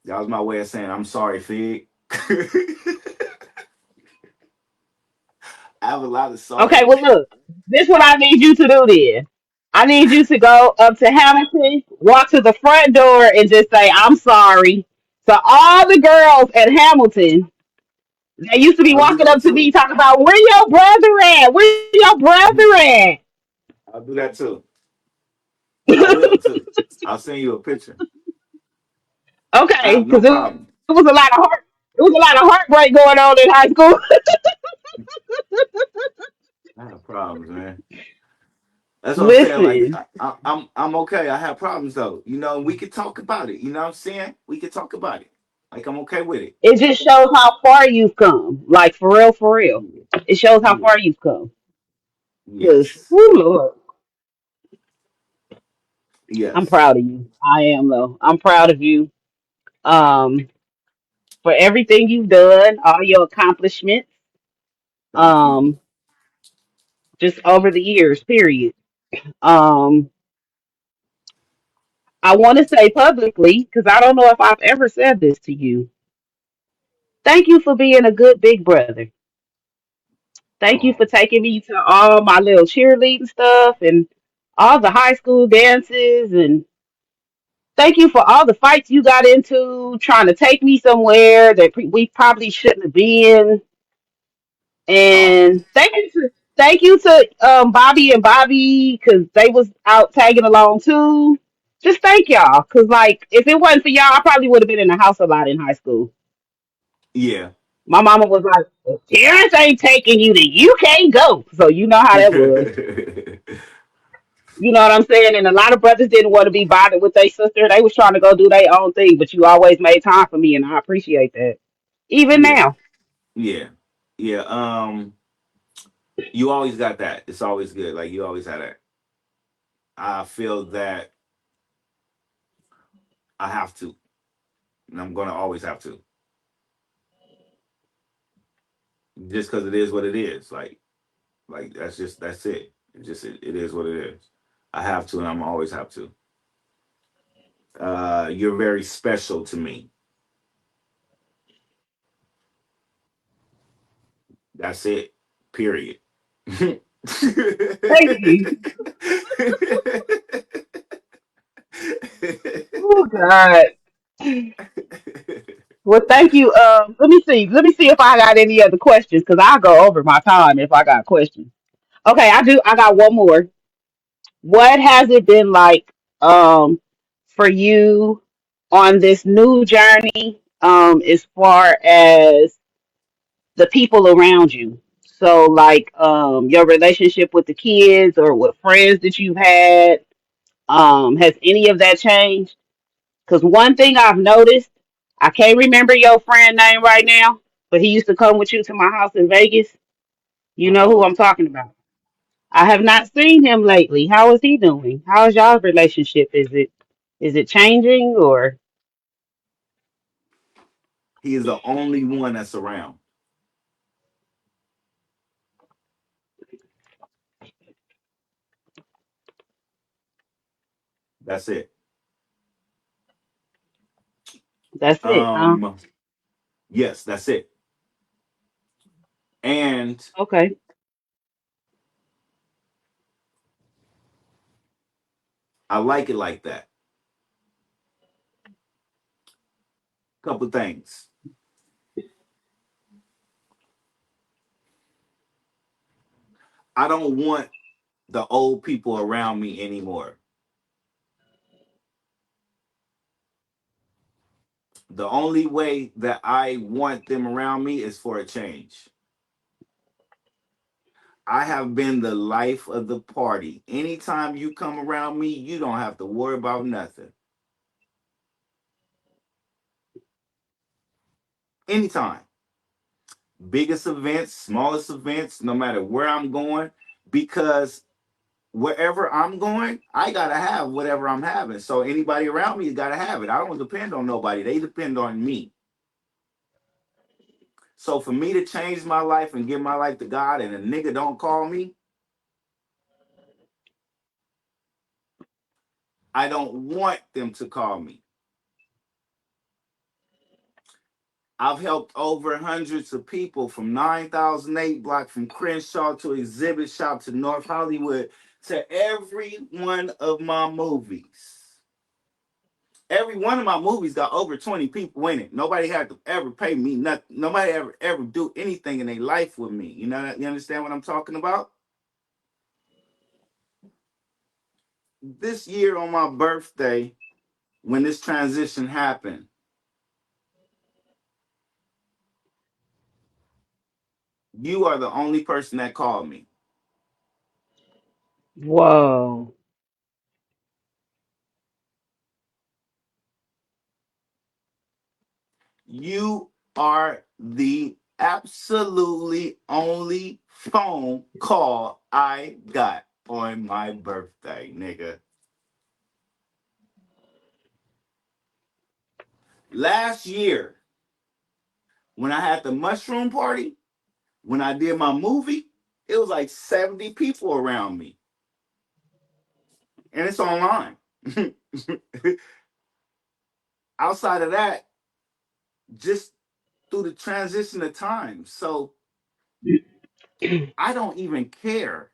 That was my way of saying I'm sorry, Fig. I have a lot of Okay, sorry. well look, this what I need you to do then. I need you to go up to Hamilton, walk to the front door, and just say, "I'm sorry." So all the girls at Hamilton, they used to be I'll do walking that up to me too. talking about, "Where your brother at? Where your brother at?" I'll do that too. I will too. I'll send you a picture. I Okay, have no because problem. it was a lot of heartbreak going on in high school. I have problems, man. That's what I'm saying. Like Listen, I'm okay. I have problems though. You know, we could talk about it. You know what I'm saying? We could talk about it. Like I'm okay with it. it just shows how far you've come. Like for real, for real. Yeah. It shows how Yeah. far you've come. Because, Yes. whoo, Lord. I'm Yes. proud of you. I am though. I'm proud of you. Um, for everything you've done, all your accomplishments, Thank you. um, just over the years, period. Um, I want to say publicly, because I don't know if I've ever said this to you. Thank you for being a good big brother. Thank you for Oh, taking me to all my little cheerleading stuff and all the high school dances, and thank you for all the fights you got into trying to take me somewhere that we probably shouldn't have been. oh, And thank you to Bobby and Bobby because they was out tagging along too. Just thank y'all because like if it wasn't for y'all, I probably would have been in the house a lot in high school. yeah. My mama was like, "If "Parents ain't taking you, then you can't go." So you know how that was. You know what I'm saying? And a lot of brothers didn't want to be bothered with their sister. They was trying to go do their own thing, but you always made time for me, and I appreciate that. Even Yeah. now, Yeah. Yeah. You always got that. It's always good. Like you always had that. I feel that I have to, and I'm gonna always have to, just because it is what it is. Like that's it. It is what it is. I have to, and I'm always have to. You're very special to me. That's it. Period. Thank you. Oh God. Well, thank you. Let me see. Let me see if I got any other questions because I'll go over my time if I got questions. Okay, I do. I got one more. What has it been like for you on this new journey as far as the people around you? So like your relationship with the kids or with friends that you've had, has any of that changed? Because one thing I've noticed, I can't remember your friend name right now, but he used to come with you to my house in Vegas. You know who Uh-oh. I'm talking about. I have not seen him lately. How is he doing? How is y'all's relationship? Is it changing or He is the only one that's around. That's it. that's it, huh? Um, yes, that's it. And Okay. I like it like that. Couple things. I don't want the old people around me anymore. The only way that I want them around me is for a change. I have been the life of the party. Anytime you come around me, you don't have to worry about nothing. Anytime. Biggest events, smallest events, no matter where I'm going, because wherever I'm going, I gotta have whatever I'm having. So anybody around me gotta have it. I don't depend on nobody. They depend on me. So for me to change my life and give my life to God and a nigga don't call me, I don't want them to call me. I've helped over hundreds of people from 9008 block from Crenshaw to Exhibit Shop to North Hollywood to every one of my movies. Every one of my movies got over 20 people in it. Nobody had to ever pay me nothing. Nobody ever do anything in their life with me. You know, you understand what I'm talking about? This year on my birthday, when this transition happened, you are the only person that called me. Whoa. You are the absolutely only phone call I got on my birthday, nigga. Last year, when I had the mushroom party, when I did my movie, it was like 70 people around me. And it's online. Outside of that, just through the transition of time. So I don't even care.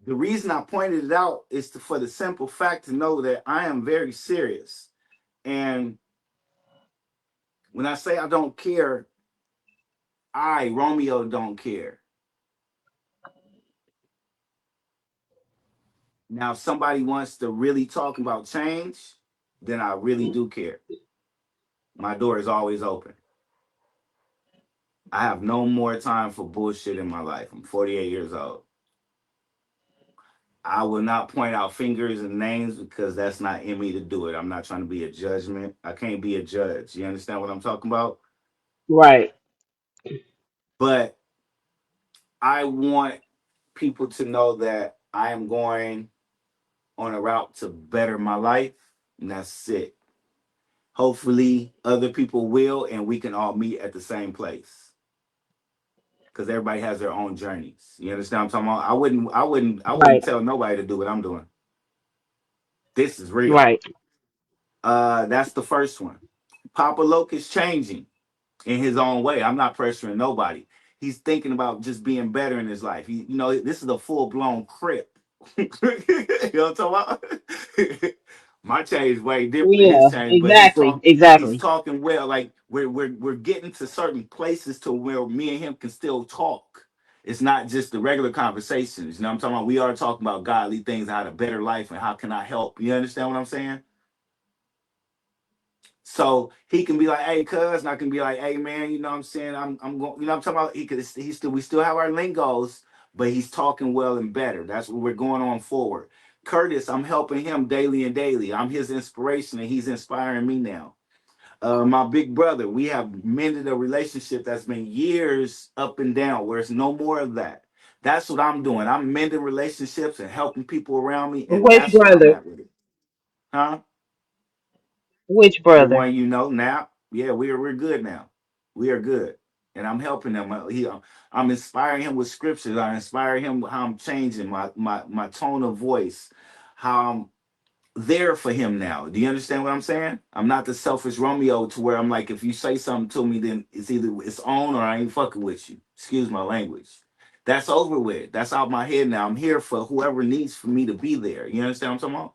The reason I pointed it out is for the simple fact to know that I am very serious. And when I say I don't care, Romeo, don't care. Now, if somebody wants to really talk about change, then I really do care. My door is always open. I have no more time for bullshit in my life. I'm 48 years old. I will not point out fingers and names because that's not in me to do it. I'm not trying to be a judgment. I can't be a judge. You understand what I'm talking about? Right. But I want people to know that I am going on a route to better my life, and that's it. Hopefully, other people will, and we can all meet at the same place. because everybody has their own journeys. You understand what I'm talking about? I wouldn't Right. tell nobody to do what I'm doing. This is real. Right. That's the first one. Papa Loke is changing in his own way. I'm not pressuring nobody. He's thinking about just being better in his life. This is a full blown crip. You know what I'm talking about? My change is way different than his Yeah. change, but Exactly. he's Exactly. talking well. Like we're getting to certain places to where me and him can still talk. It's not just the regular conversations. You know what I'm talking about? We are talking about godly things, how to better life, and how can I help. You understand what I'm saying? So he can be like, "Hey, cuz," and I can be like, "Hey, man, you know what I'm saying? I'm going." You know what I'm talking about? We still have our lingos, but he's talking well and better. That's what we're going on forward. Curtis, I'm helping him daily and daily. I'm his inspiration, and he's inspiring me now. My big brother, we have mended a relationship that's been years up and down, where it's no more of that. That's what I'm doing. I'm mending relationships and helping people around me, and Which that's where I'm brother? at with it. Huh? Which The brother? one you know now. Yeah, we're good now. We are good, and I'm helping him. I'm inspiring him with scriptures. I inspire him how I'm changing my tone of voice, how I'm there for him now. Do you understand what I'm saying? I'm not the selfish Romeo to where I'm like, if you say something to me, then it's either it's on or I ain't fucking with you. Excuse my language. That's over with. That's out my head now. I'm here for whoever needs for me to be there. You understand what I'm talking about?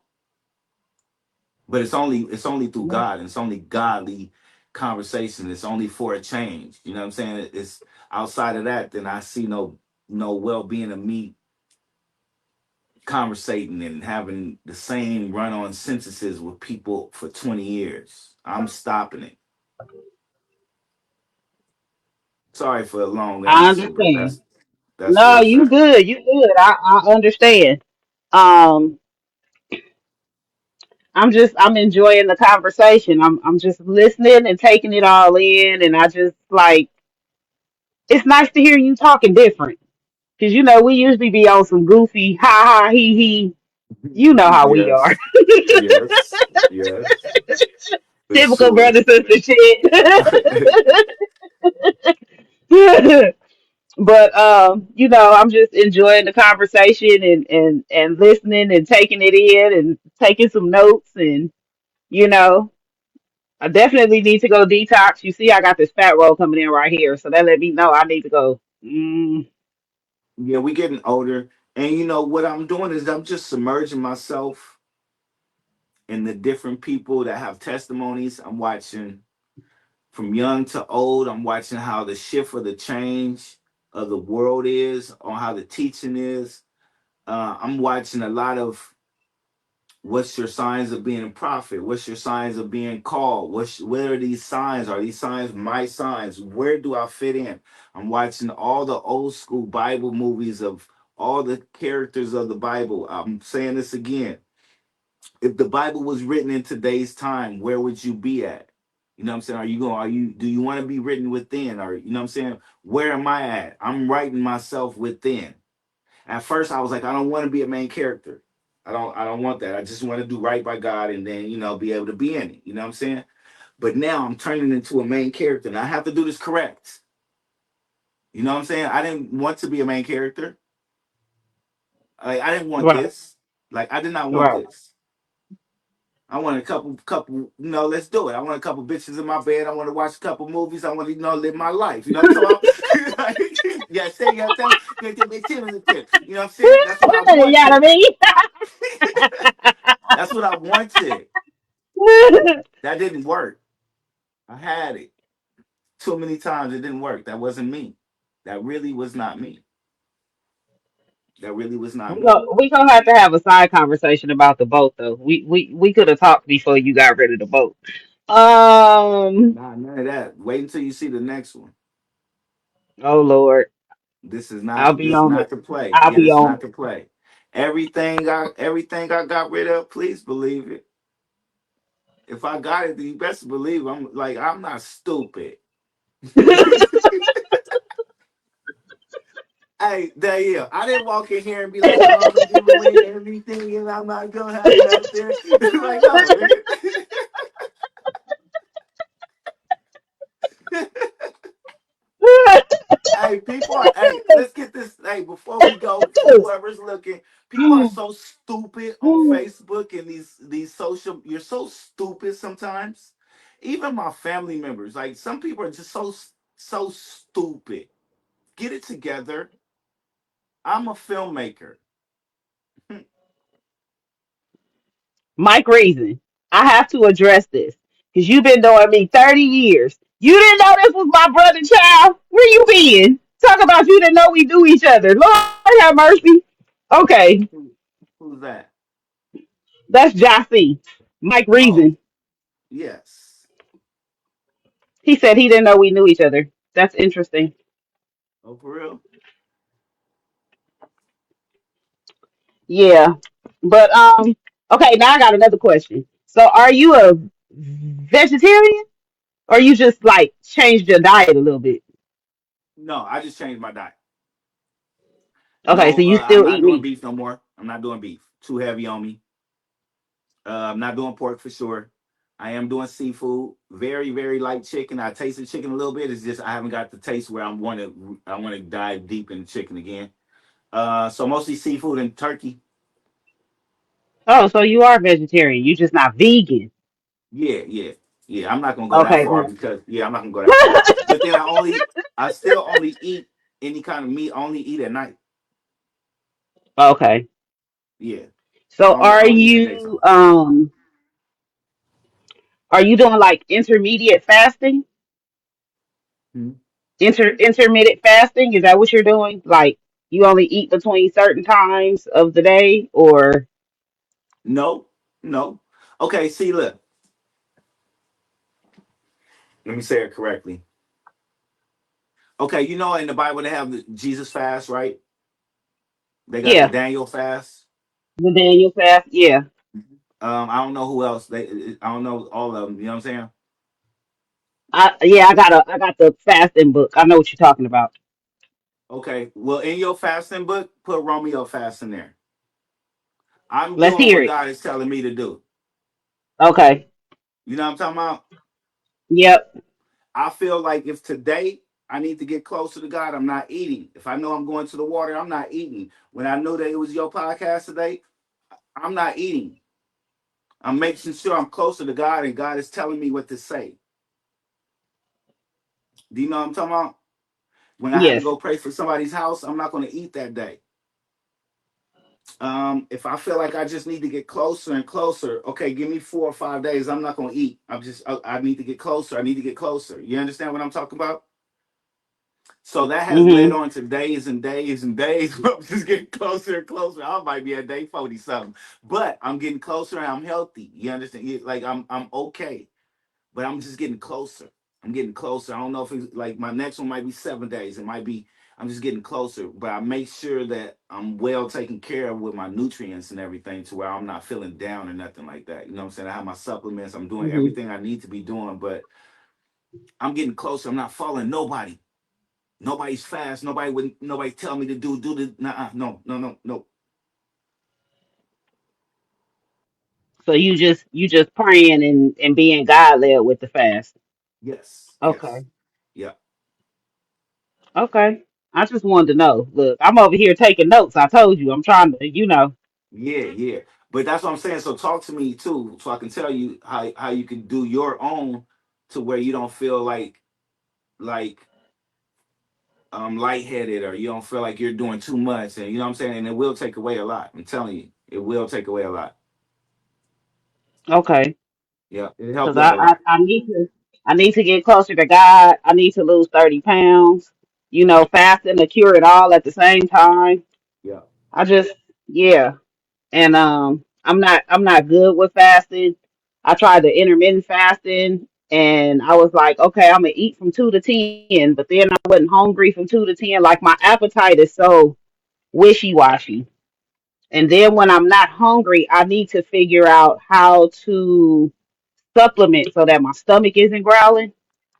But it's only through God, and it's only godly conversation. It's only for a change. You know what I'm saying? It's outside of that, then I see no well being of me conversating and having the same run on sentences with people for 20 years. I'm stopping it. Sorry for a long I answer, but understand. that's where No, it's you at. good. You good. I understand. Um, I'm enjoying the conversation. I'm just listening and taking it all in, and I just like it's nice to hear you talking different because we usually be on some goofy ha ha he he. You know how we are. Yes, yes, yes, for Typical sure. brother sister shit. But I'm just enjoying the conversation and listening and taking it in and taking some notes and you know I definitely need to go detox. You see, I got this fat roll coming in right here, so that let me know I need to go. Yeah, we getting older, and what I'm doing is I'm just submerging myself in the different people that have testimonies. I'm watching from young to old. I'm watching how the shift or the change of the world is, on how the teaching is. I'm watching a lot of what's your signs of being a prophet? What's your signs of being called? What are these signs? Are these signs my signs? Where do I fit in? I'm watching all the old school Bible movies of all the characters of the Bible. I'm saying this again. If the Bible was written in today's time, where would you be at? You know what I'm saying? Do you want to be written within? Or, you know what I'm saying? Where am I at? I'm writing myself within. At first I was like, I don't want to be a main character. I don't want that. I just want to do right by God and then, be able to be in it. You know what I'm saying? But now I'm turning into a main character and I have to do this correct. You know what I'm saying? I didn't want to be a main character. Like I didn't want Right, this. Like I did not want right. this. I want a couple, let's do it. I want a couple bitches in my bed. I want to watch a couple movies. I want to, live my life. You know what I'm talking about? Yeah, say, you know what I'm saying? You know what I'm saying? That's what I You know what wanted. I That's what I wanted. mean? That didn't work. I had it too many times. It didn't work. That wasn't me. That really was not me. That really was not me. We gonna have to have a side conversation about the boat though. We could have talked before you got rid of the boat. Um. Nah, none of that. Wait until you see the next one. Oh Lord, This is I'll not. be This is on not it. to play. I'll Yeah, be this is on not it. to play. Everything I got rid of. Please believe it. If I got it, then you best believe I'm not stupid. Hey, there you. I didn't walk in here and be like, "Oh, I'm gonna give away everything, and I'm not gonna have nothing." Like, no, nigga. Hey, Hey, people are. Hey, let's get this. Hey, before we go, for whoever's looking, people are so stupid on Facebook and these social. You're so stupid sometimes. Even my family members, like some people are just so stupid. Get it together. I'm a filmmaker. Mike Reason, I have to address this because you've been knowing me 30 years. You didn't know this was my brother, child. Where you been? Talk about you didn't know we knew each other. Lord have mercy. Okay, Who- Who's that? that's Jossie. Mike Oh, Reason. yes. He said he didn't know we knew each other. That's interesting. Oh, for real? Yeah. But okay, now I got another question. So are you a vegetarian or you just like changed your diet a little bit? No, I just changed my diet. Okay, so No, you I'm still not eat doing meat. beef no more. I'm not doing beef. Too heavy on me. I'm not doing pork for sure. I am doing seafood. Very, very light chicken. I tasted chicken a little bit. It's just I haven't got the taste where I want to dive deep in chicken again. So mostly seafood and turkey. Oh, so you are vegetarian. You just not vegan. Yeah, yeah, yeah. I'm not gonna go that Okay, far good. because yeah, I'm not gonna go that far. But then I still only eat any kind of meat. I only eat at night. Okay. Yeah, So I don't eat in the daytime. are you doing like intermediate fasting? Hmm. Intermittent fasting? Is that what you're doing? Like you only eat between certain times of the day or No, no. Okay, see, look. Let me say it correctly. Okay, you know in the Bible they have the Jesus fast, right? They got the yeah, Daniel fast. the Daniel fast? Yeah. I don't know who else. I don't know all of them. You know what I'm saying? I got the fasting book. I know what you're talking about. Okay. Well, in your fasting book, put Romeo fast in there. I'm Let's doing hear what it. God is telling me to do. Okay. You know what I'm talking about? Yep. I feel like if today I need to get closer to God, I'm not eating. If I know I'm going to the water, I'm not eating. When I know that it was your podcast today, I'm not eating. I'm making sure I'm closer to God and God is telling me what to say. Do you know what I'm talking about? When I have to Yes. go pray for somebody's house, I'm not going to eat that day. If I feel like I just need to get closer and closer, okay, give me 4 or 5 days. I'm not going to eat. I need to get closer. I need to get closer. You understand what I'm talking about? So that has led Mhm. on to days and days and days. I'm just getting closer and closer. I might be at day 40 something, but I'm getting closer and I'm healthy. You understand? Like I'm okay, but I'm just getting closer. I'm getting closer. I don't know if it's like my next one might be 7 days. It might be I'm just getting closer, but I make sure that I'm well taken care of with my nutrients and everything to where I'm not feeling down or nothing like that. You know what I'm saying? I have my supplements. I'm doing Mhm. everything I need to be doing, but I'm getting closer. I'm not following nobody. Nobody's fast. Nobody tell me to do the no. So you just praying and being God led with the fast. Yes, yes. Okay. Yeah. Okay. I just wanted to know. Look, I'm over here taking notes. I told you, I'm trying to, Yeah, yeah. But that's what I'm saying. So talk to me too, so I can tell you how you can do your own to where you don't feel like lightheaded or you don't feel like you're doing too much, and you know what I'm saying. And it will take away a lot. I'm telling you, it will take away a lot. Okay. Yeah, it helped Because with a lot. I need to get closer to God. I need to lose 30 pounds. Fasting to cure it all at the same time. Yeah, I just yeah. And I'm not good with fasting. I tried the intermittent fasting and I was like, okay, I'm gonna eat from 2 to 10, but then I wasn't hungry from 2 to 10. Like my appetite is so wishy washy. And then when I'm not hungry, I need to figure out how to supplement so that my stomach isn't growling.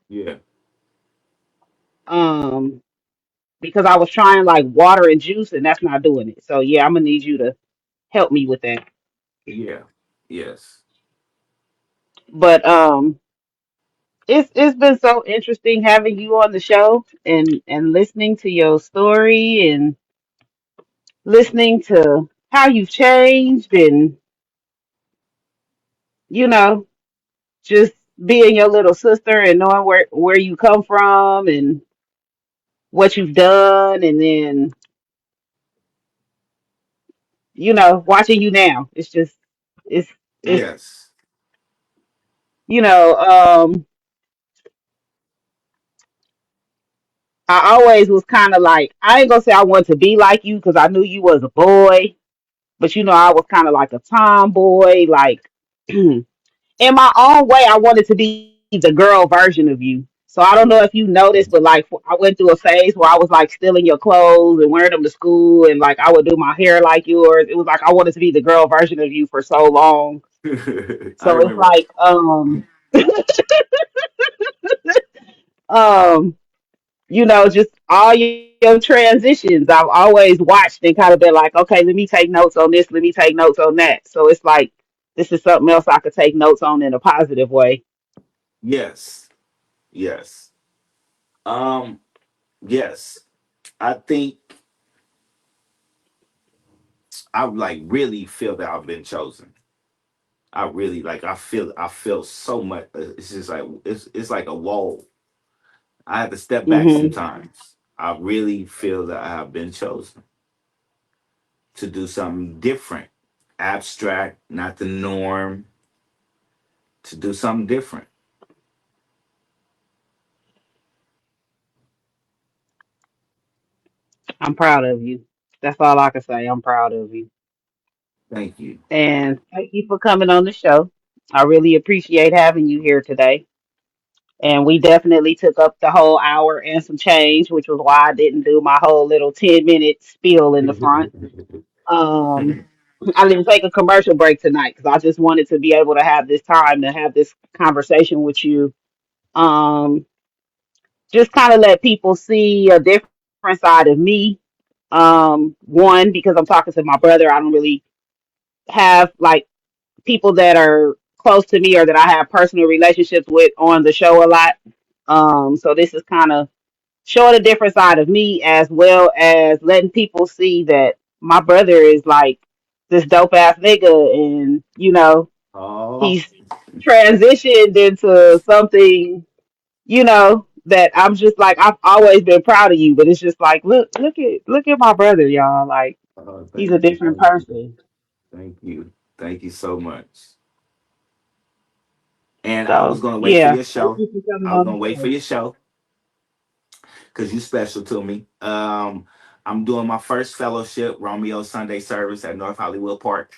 yeah, Um, because I was trying like water and juice and that's not doing it. So yeah, I'm gonna need you to help me with that. yeah, yes. But It's been so interesting having you on the show and listening to your story and listening to how you've changed and you know just being your little sister and knowing where you come from and what you've done and then watching you now. It's just it's Yes. you know I always was kind of like I ain't gonna say I wanted to be like you because I knew you was a boy, but I was kind of like a tomboy, like in my own way. I wanted to be the girl version of you. So I don't know if you noticed, but like I went through a phase where I was like stealing your clothes and wearing them to school, and like I would do my hair like yours. It was like I wanted to be the girl version of you for so long. I So it's remember. like um just all your transitions. I've always watched and kind of been like, okay, let me take notes on this, let me take notes on that. So it's like this is something else I could take notes on in a positive way. Yes. Yes. Um. Yes. I think I like really feel that I've been chosen. I really like. I feel so much. It's just like it's like a wall. I have to step back Hmm. sometimes. I really feel that I have been chosen to do something different, abstract, not the norm. To do something different. I'm proud of you. That's all I can say. I'm proud of you. Thank you. And thank you for coming on the show. I really appreciate having you here today. And we definitely took up the whole hour and some change, which was why I didn't do my whole little 10-minute spiel in the front. Um, I didn't take a commercial break tonight because I just wanted to be able to have this time to have this conversation with you. Um, just kind of let people see a different side of me. One, because I'm talking to my brother, I don't really have like people that are close to me or that I have personal relationships with on the show a lot. So this is kind of showing a different side of me as well as letting people see that my brother is like this dope ass nigga and Oh, he's transitioned into something, that I'm just like I've always been proud of you, but it's just like look at my brother, y'all. Like he's thank a you, different thank you, person. thank you so much. And I was So gonna wait for yeah, your thank show. you for coming I was on gonna the wait for show. your show because you special to me. I'm doing my first fellowship Romeo Sunday service at North Hollywood Park.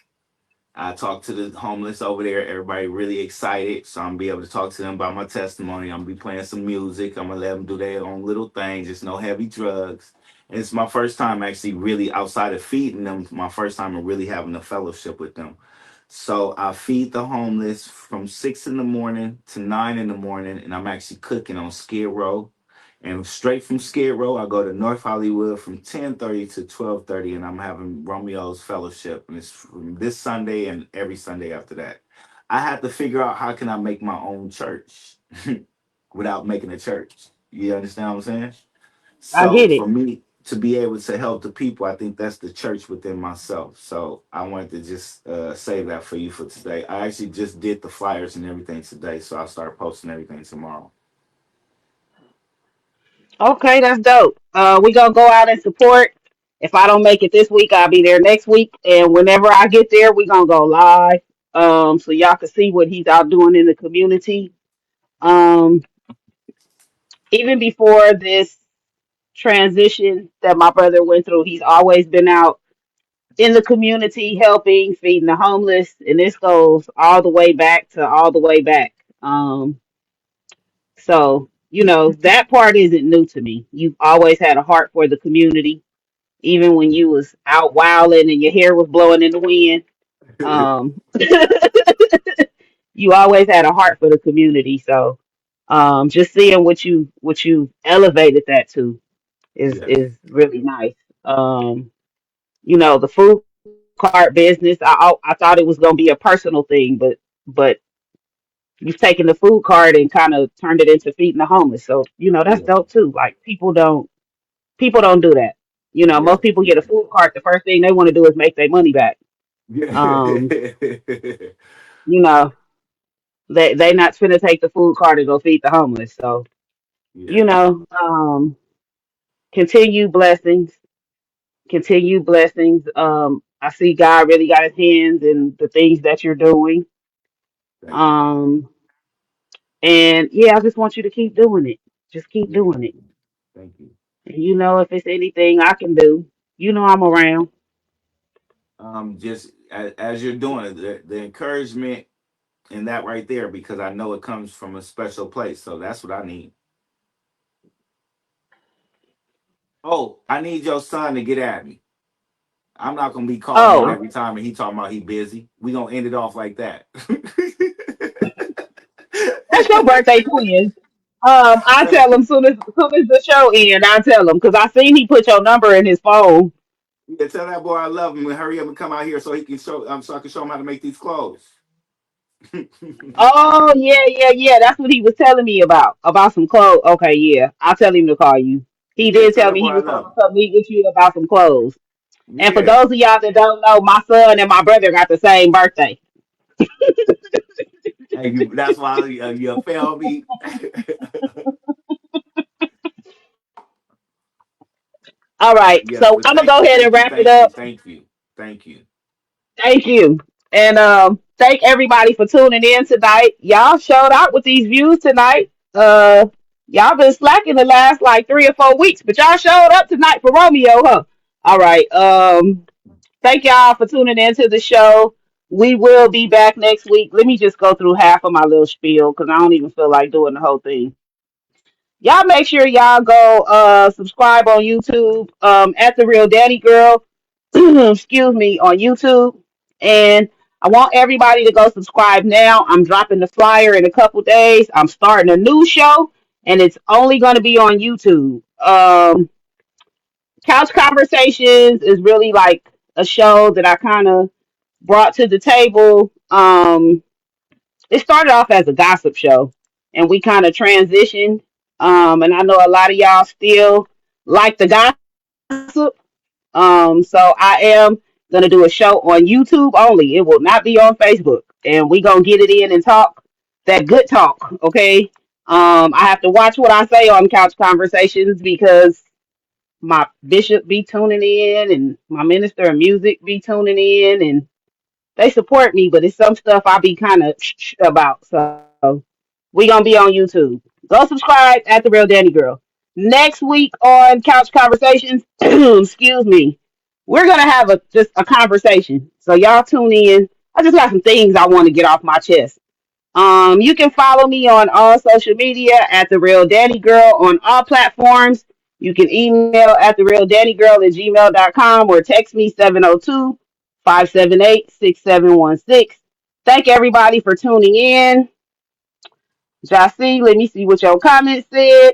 I talked to the homeless over there. Everybody really excited, so I'm gonna be able to talk to them about my testimony. I'm gonna be playing some music. I'm gonna let them do their own little thing, just no heavy drugs. And it's my first time actually really outside of feeding them. My first time of really having a fellowship with them. So I feed the homeless from 6 in the morning to 9 in the morning, and I'm actually cooking on Skid Row. And straight from Skid Row, I go to North Hollywood from 10:30 to 12:30, and I'm having Romeo's Fellowship, and it's from this Sunday and every Sunday after that. I had to figure out how can I make my own church without making a church. You understand what I'm saying? I So get for it. me to be able to help the people, I think that's the church within myself. So I wanted to just say that for you for today. I actually just did the flyers and everything today, so I'll start posting everything tomorrow. Okay, that's dope. We gonna go out and support. If I don't make it this week, I'll be there next week. And whenever I get there, we gonna go live. So y'all can see what he's out doing in the community. Um, even before this transition that my brother went through, he's always been out in the community helping, feeding the homeless, and this goes all the way back to all the way back. So that part isn't new to me. You've always had a heart for the community, even when you was out wilding and your hair was blowing in the wind. Um, you always had a heart for the community. So just seeing what you elevated that to Yes. is really nice. The food cart business. I thought it was gonna be a personal thing, but you've taken the food card and kind of turned it into feeding the homeless. So, that's Yeah, dope too. Like people don't do that. yeah, Most people get a food cart. The first thing they want to do is make their money back. Um, yeah, you know, they not finna take the food cart and go feed the homeless. So, you yeah. know, um, continue blessings, continue blessings. I see God really got his hands in the things that you're doing. Thank you. Um, and yeah, I just want you to keep doing it. Just keep Yeah, doing it. thank you. And if it's anything I can do, I'm around. Just as you're doing it, the encouragement and that right there, because I know it comes from a special place. So that's what I need. Oh, I need your son to get at me. I'm not gonna be calling him Oh, every time and he talking about he busy. We gonna end it off like that. that's your birthday twin. I tell him soon as the show end. I tell him because I seen he put your number in his phone. Yeah, tell that boy I love him and hurry up and come out here so he can show so I can show him how to make these clothes. Oh yeah, yeah, yeah. That's what he was telling me about some clothes. Okay, yeah. I'll tell him to call you. He Yeah, did tell tell that me boy he I was love supposed to him. come meet with you about some clothes. And for Yeah. those of y'all that don't know, my son and my brother got the same birthday. Hey, that's why you failed me. All right, Yes, so but I'm gonna go ahead and wrap it up. thank you, thank you. Thank you. And thank everybody for tuning in tonight. Y'all showed out with these views tonight. Y'all been slacking the last like 3 or 4 weeks, but y'all showed up tonight for Romeo, huh? All right. Thank y'all for tuning in to the show. We will be back next week. Let me just go through half of my little spiel because I don't even feel like doing the whole thing. Y'all make sure y'all go subscribe on YouTube at the Real Danny Girl. Excuse me, on YouTube. And I want everybody to go subscribe now. I'm dropping the flyer in a couple days. I'm starting a new show, and it's only going to be on YouTube. Couch Conversations is really like a show that I kind of brought to the table. It started off as a gossip show, and we kind of transitioned. And I know a lot of y'all still like the gossip. So I am gonna do a show on YouTube only. It will not be on Facebook, and we gonna get it in and talk that good talk. Okay. I have to watch what I say on Couch Conversations because my bishop be tuning in, and my minister of music be tuning in, and they support me, but it's some stuff I be kind of about. So we gonna be on YouTube. Go subscribe at the Real Danny Girl. Next week on Couch Conversations, excuse me, we're gonna have just a conversation. So y'all tune in. I just got some things I want to get off my chest. You can follow me on all social media at the Real Danny Girl on all platforms. You can email at the Real Danny Girl at gmail.com or text me 702-578-6716. Thank everybody for tuning in. Jossie, let me see what your comments said.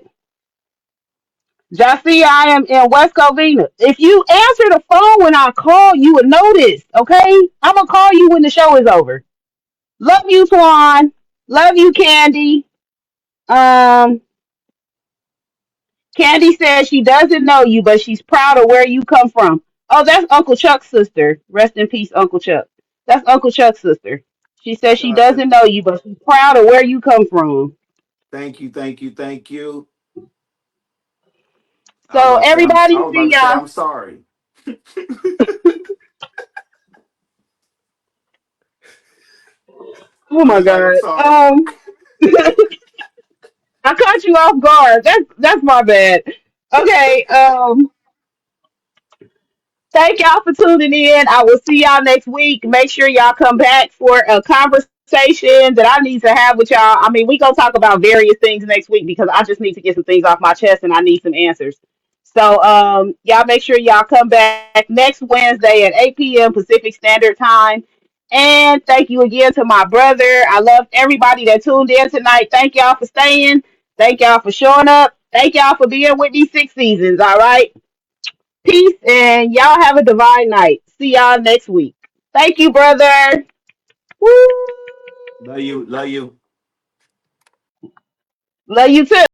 Jossie, I am in West Covina. If you answer the phone when I call, you would notice, okay? I'm going to call you when the show is over. Love you, Swan. Love you, Candy. Um, Candy says she doesn't know you, but she's proud of where you come from. Oh, that's Uncle Chuck's sister. Rest in peace, Uncle Chuck. That's Uncle Chuck's sister. She says she Tell us that. doesn't know you, but she's proud of where you come from. Thank you, thank you, thank you. So I everybody, was about see to say y'all. I'm sorry. Oh I my was like, I'm God. sorry. I caught you off guard. That's my bad. Okay. Thank y'all for tuning in. I will see y'all next week. Make sure y'all come back for a conversation that I need to have with y'all. I mean, we gonna talk about various things next week because I just need to get some things off my chest and I need some answers. So y'all make sure y'all come back next Wednesday at 8 p.m. Pacific Standard Time. And thank you again to my brother. I love everybody that tuned in tonight. Thank y'all for staying. Thank y'all for showing up. Thank y'all for being with me 6 seasons. All right. Peace and y'all have a divine night. See y'all next week. Thank you, brother. Woo! Love you, love you. Love you too.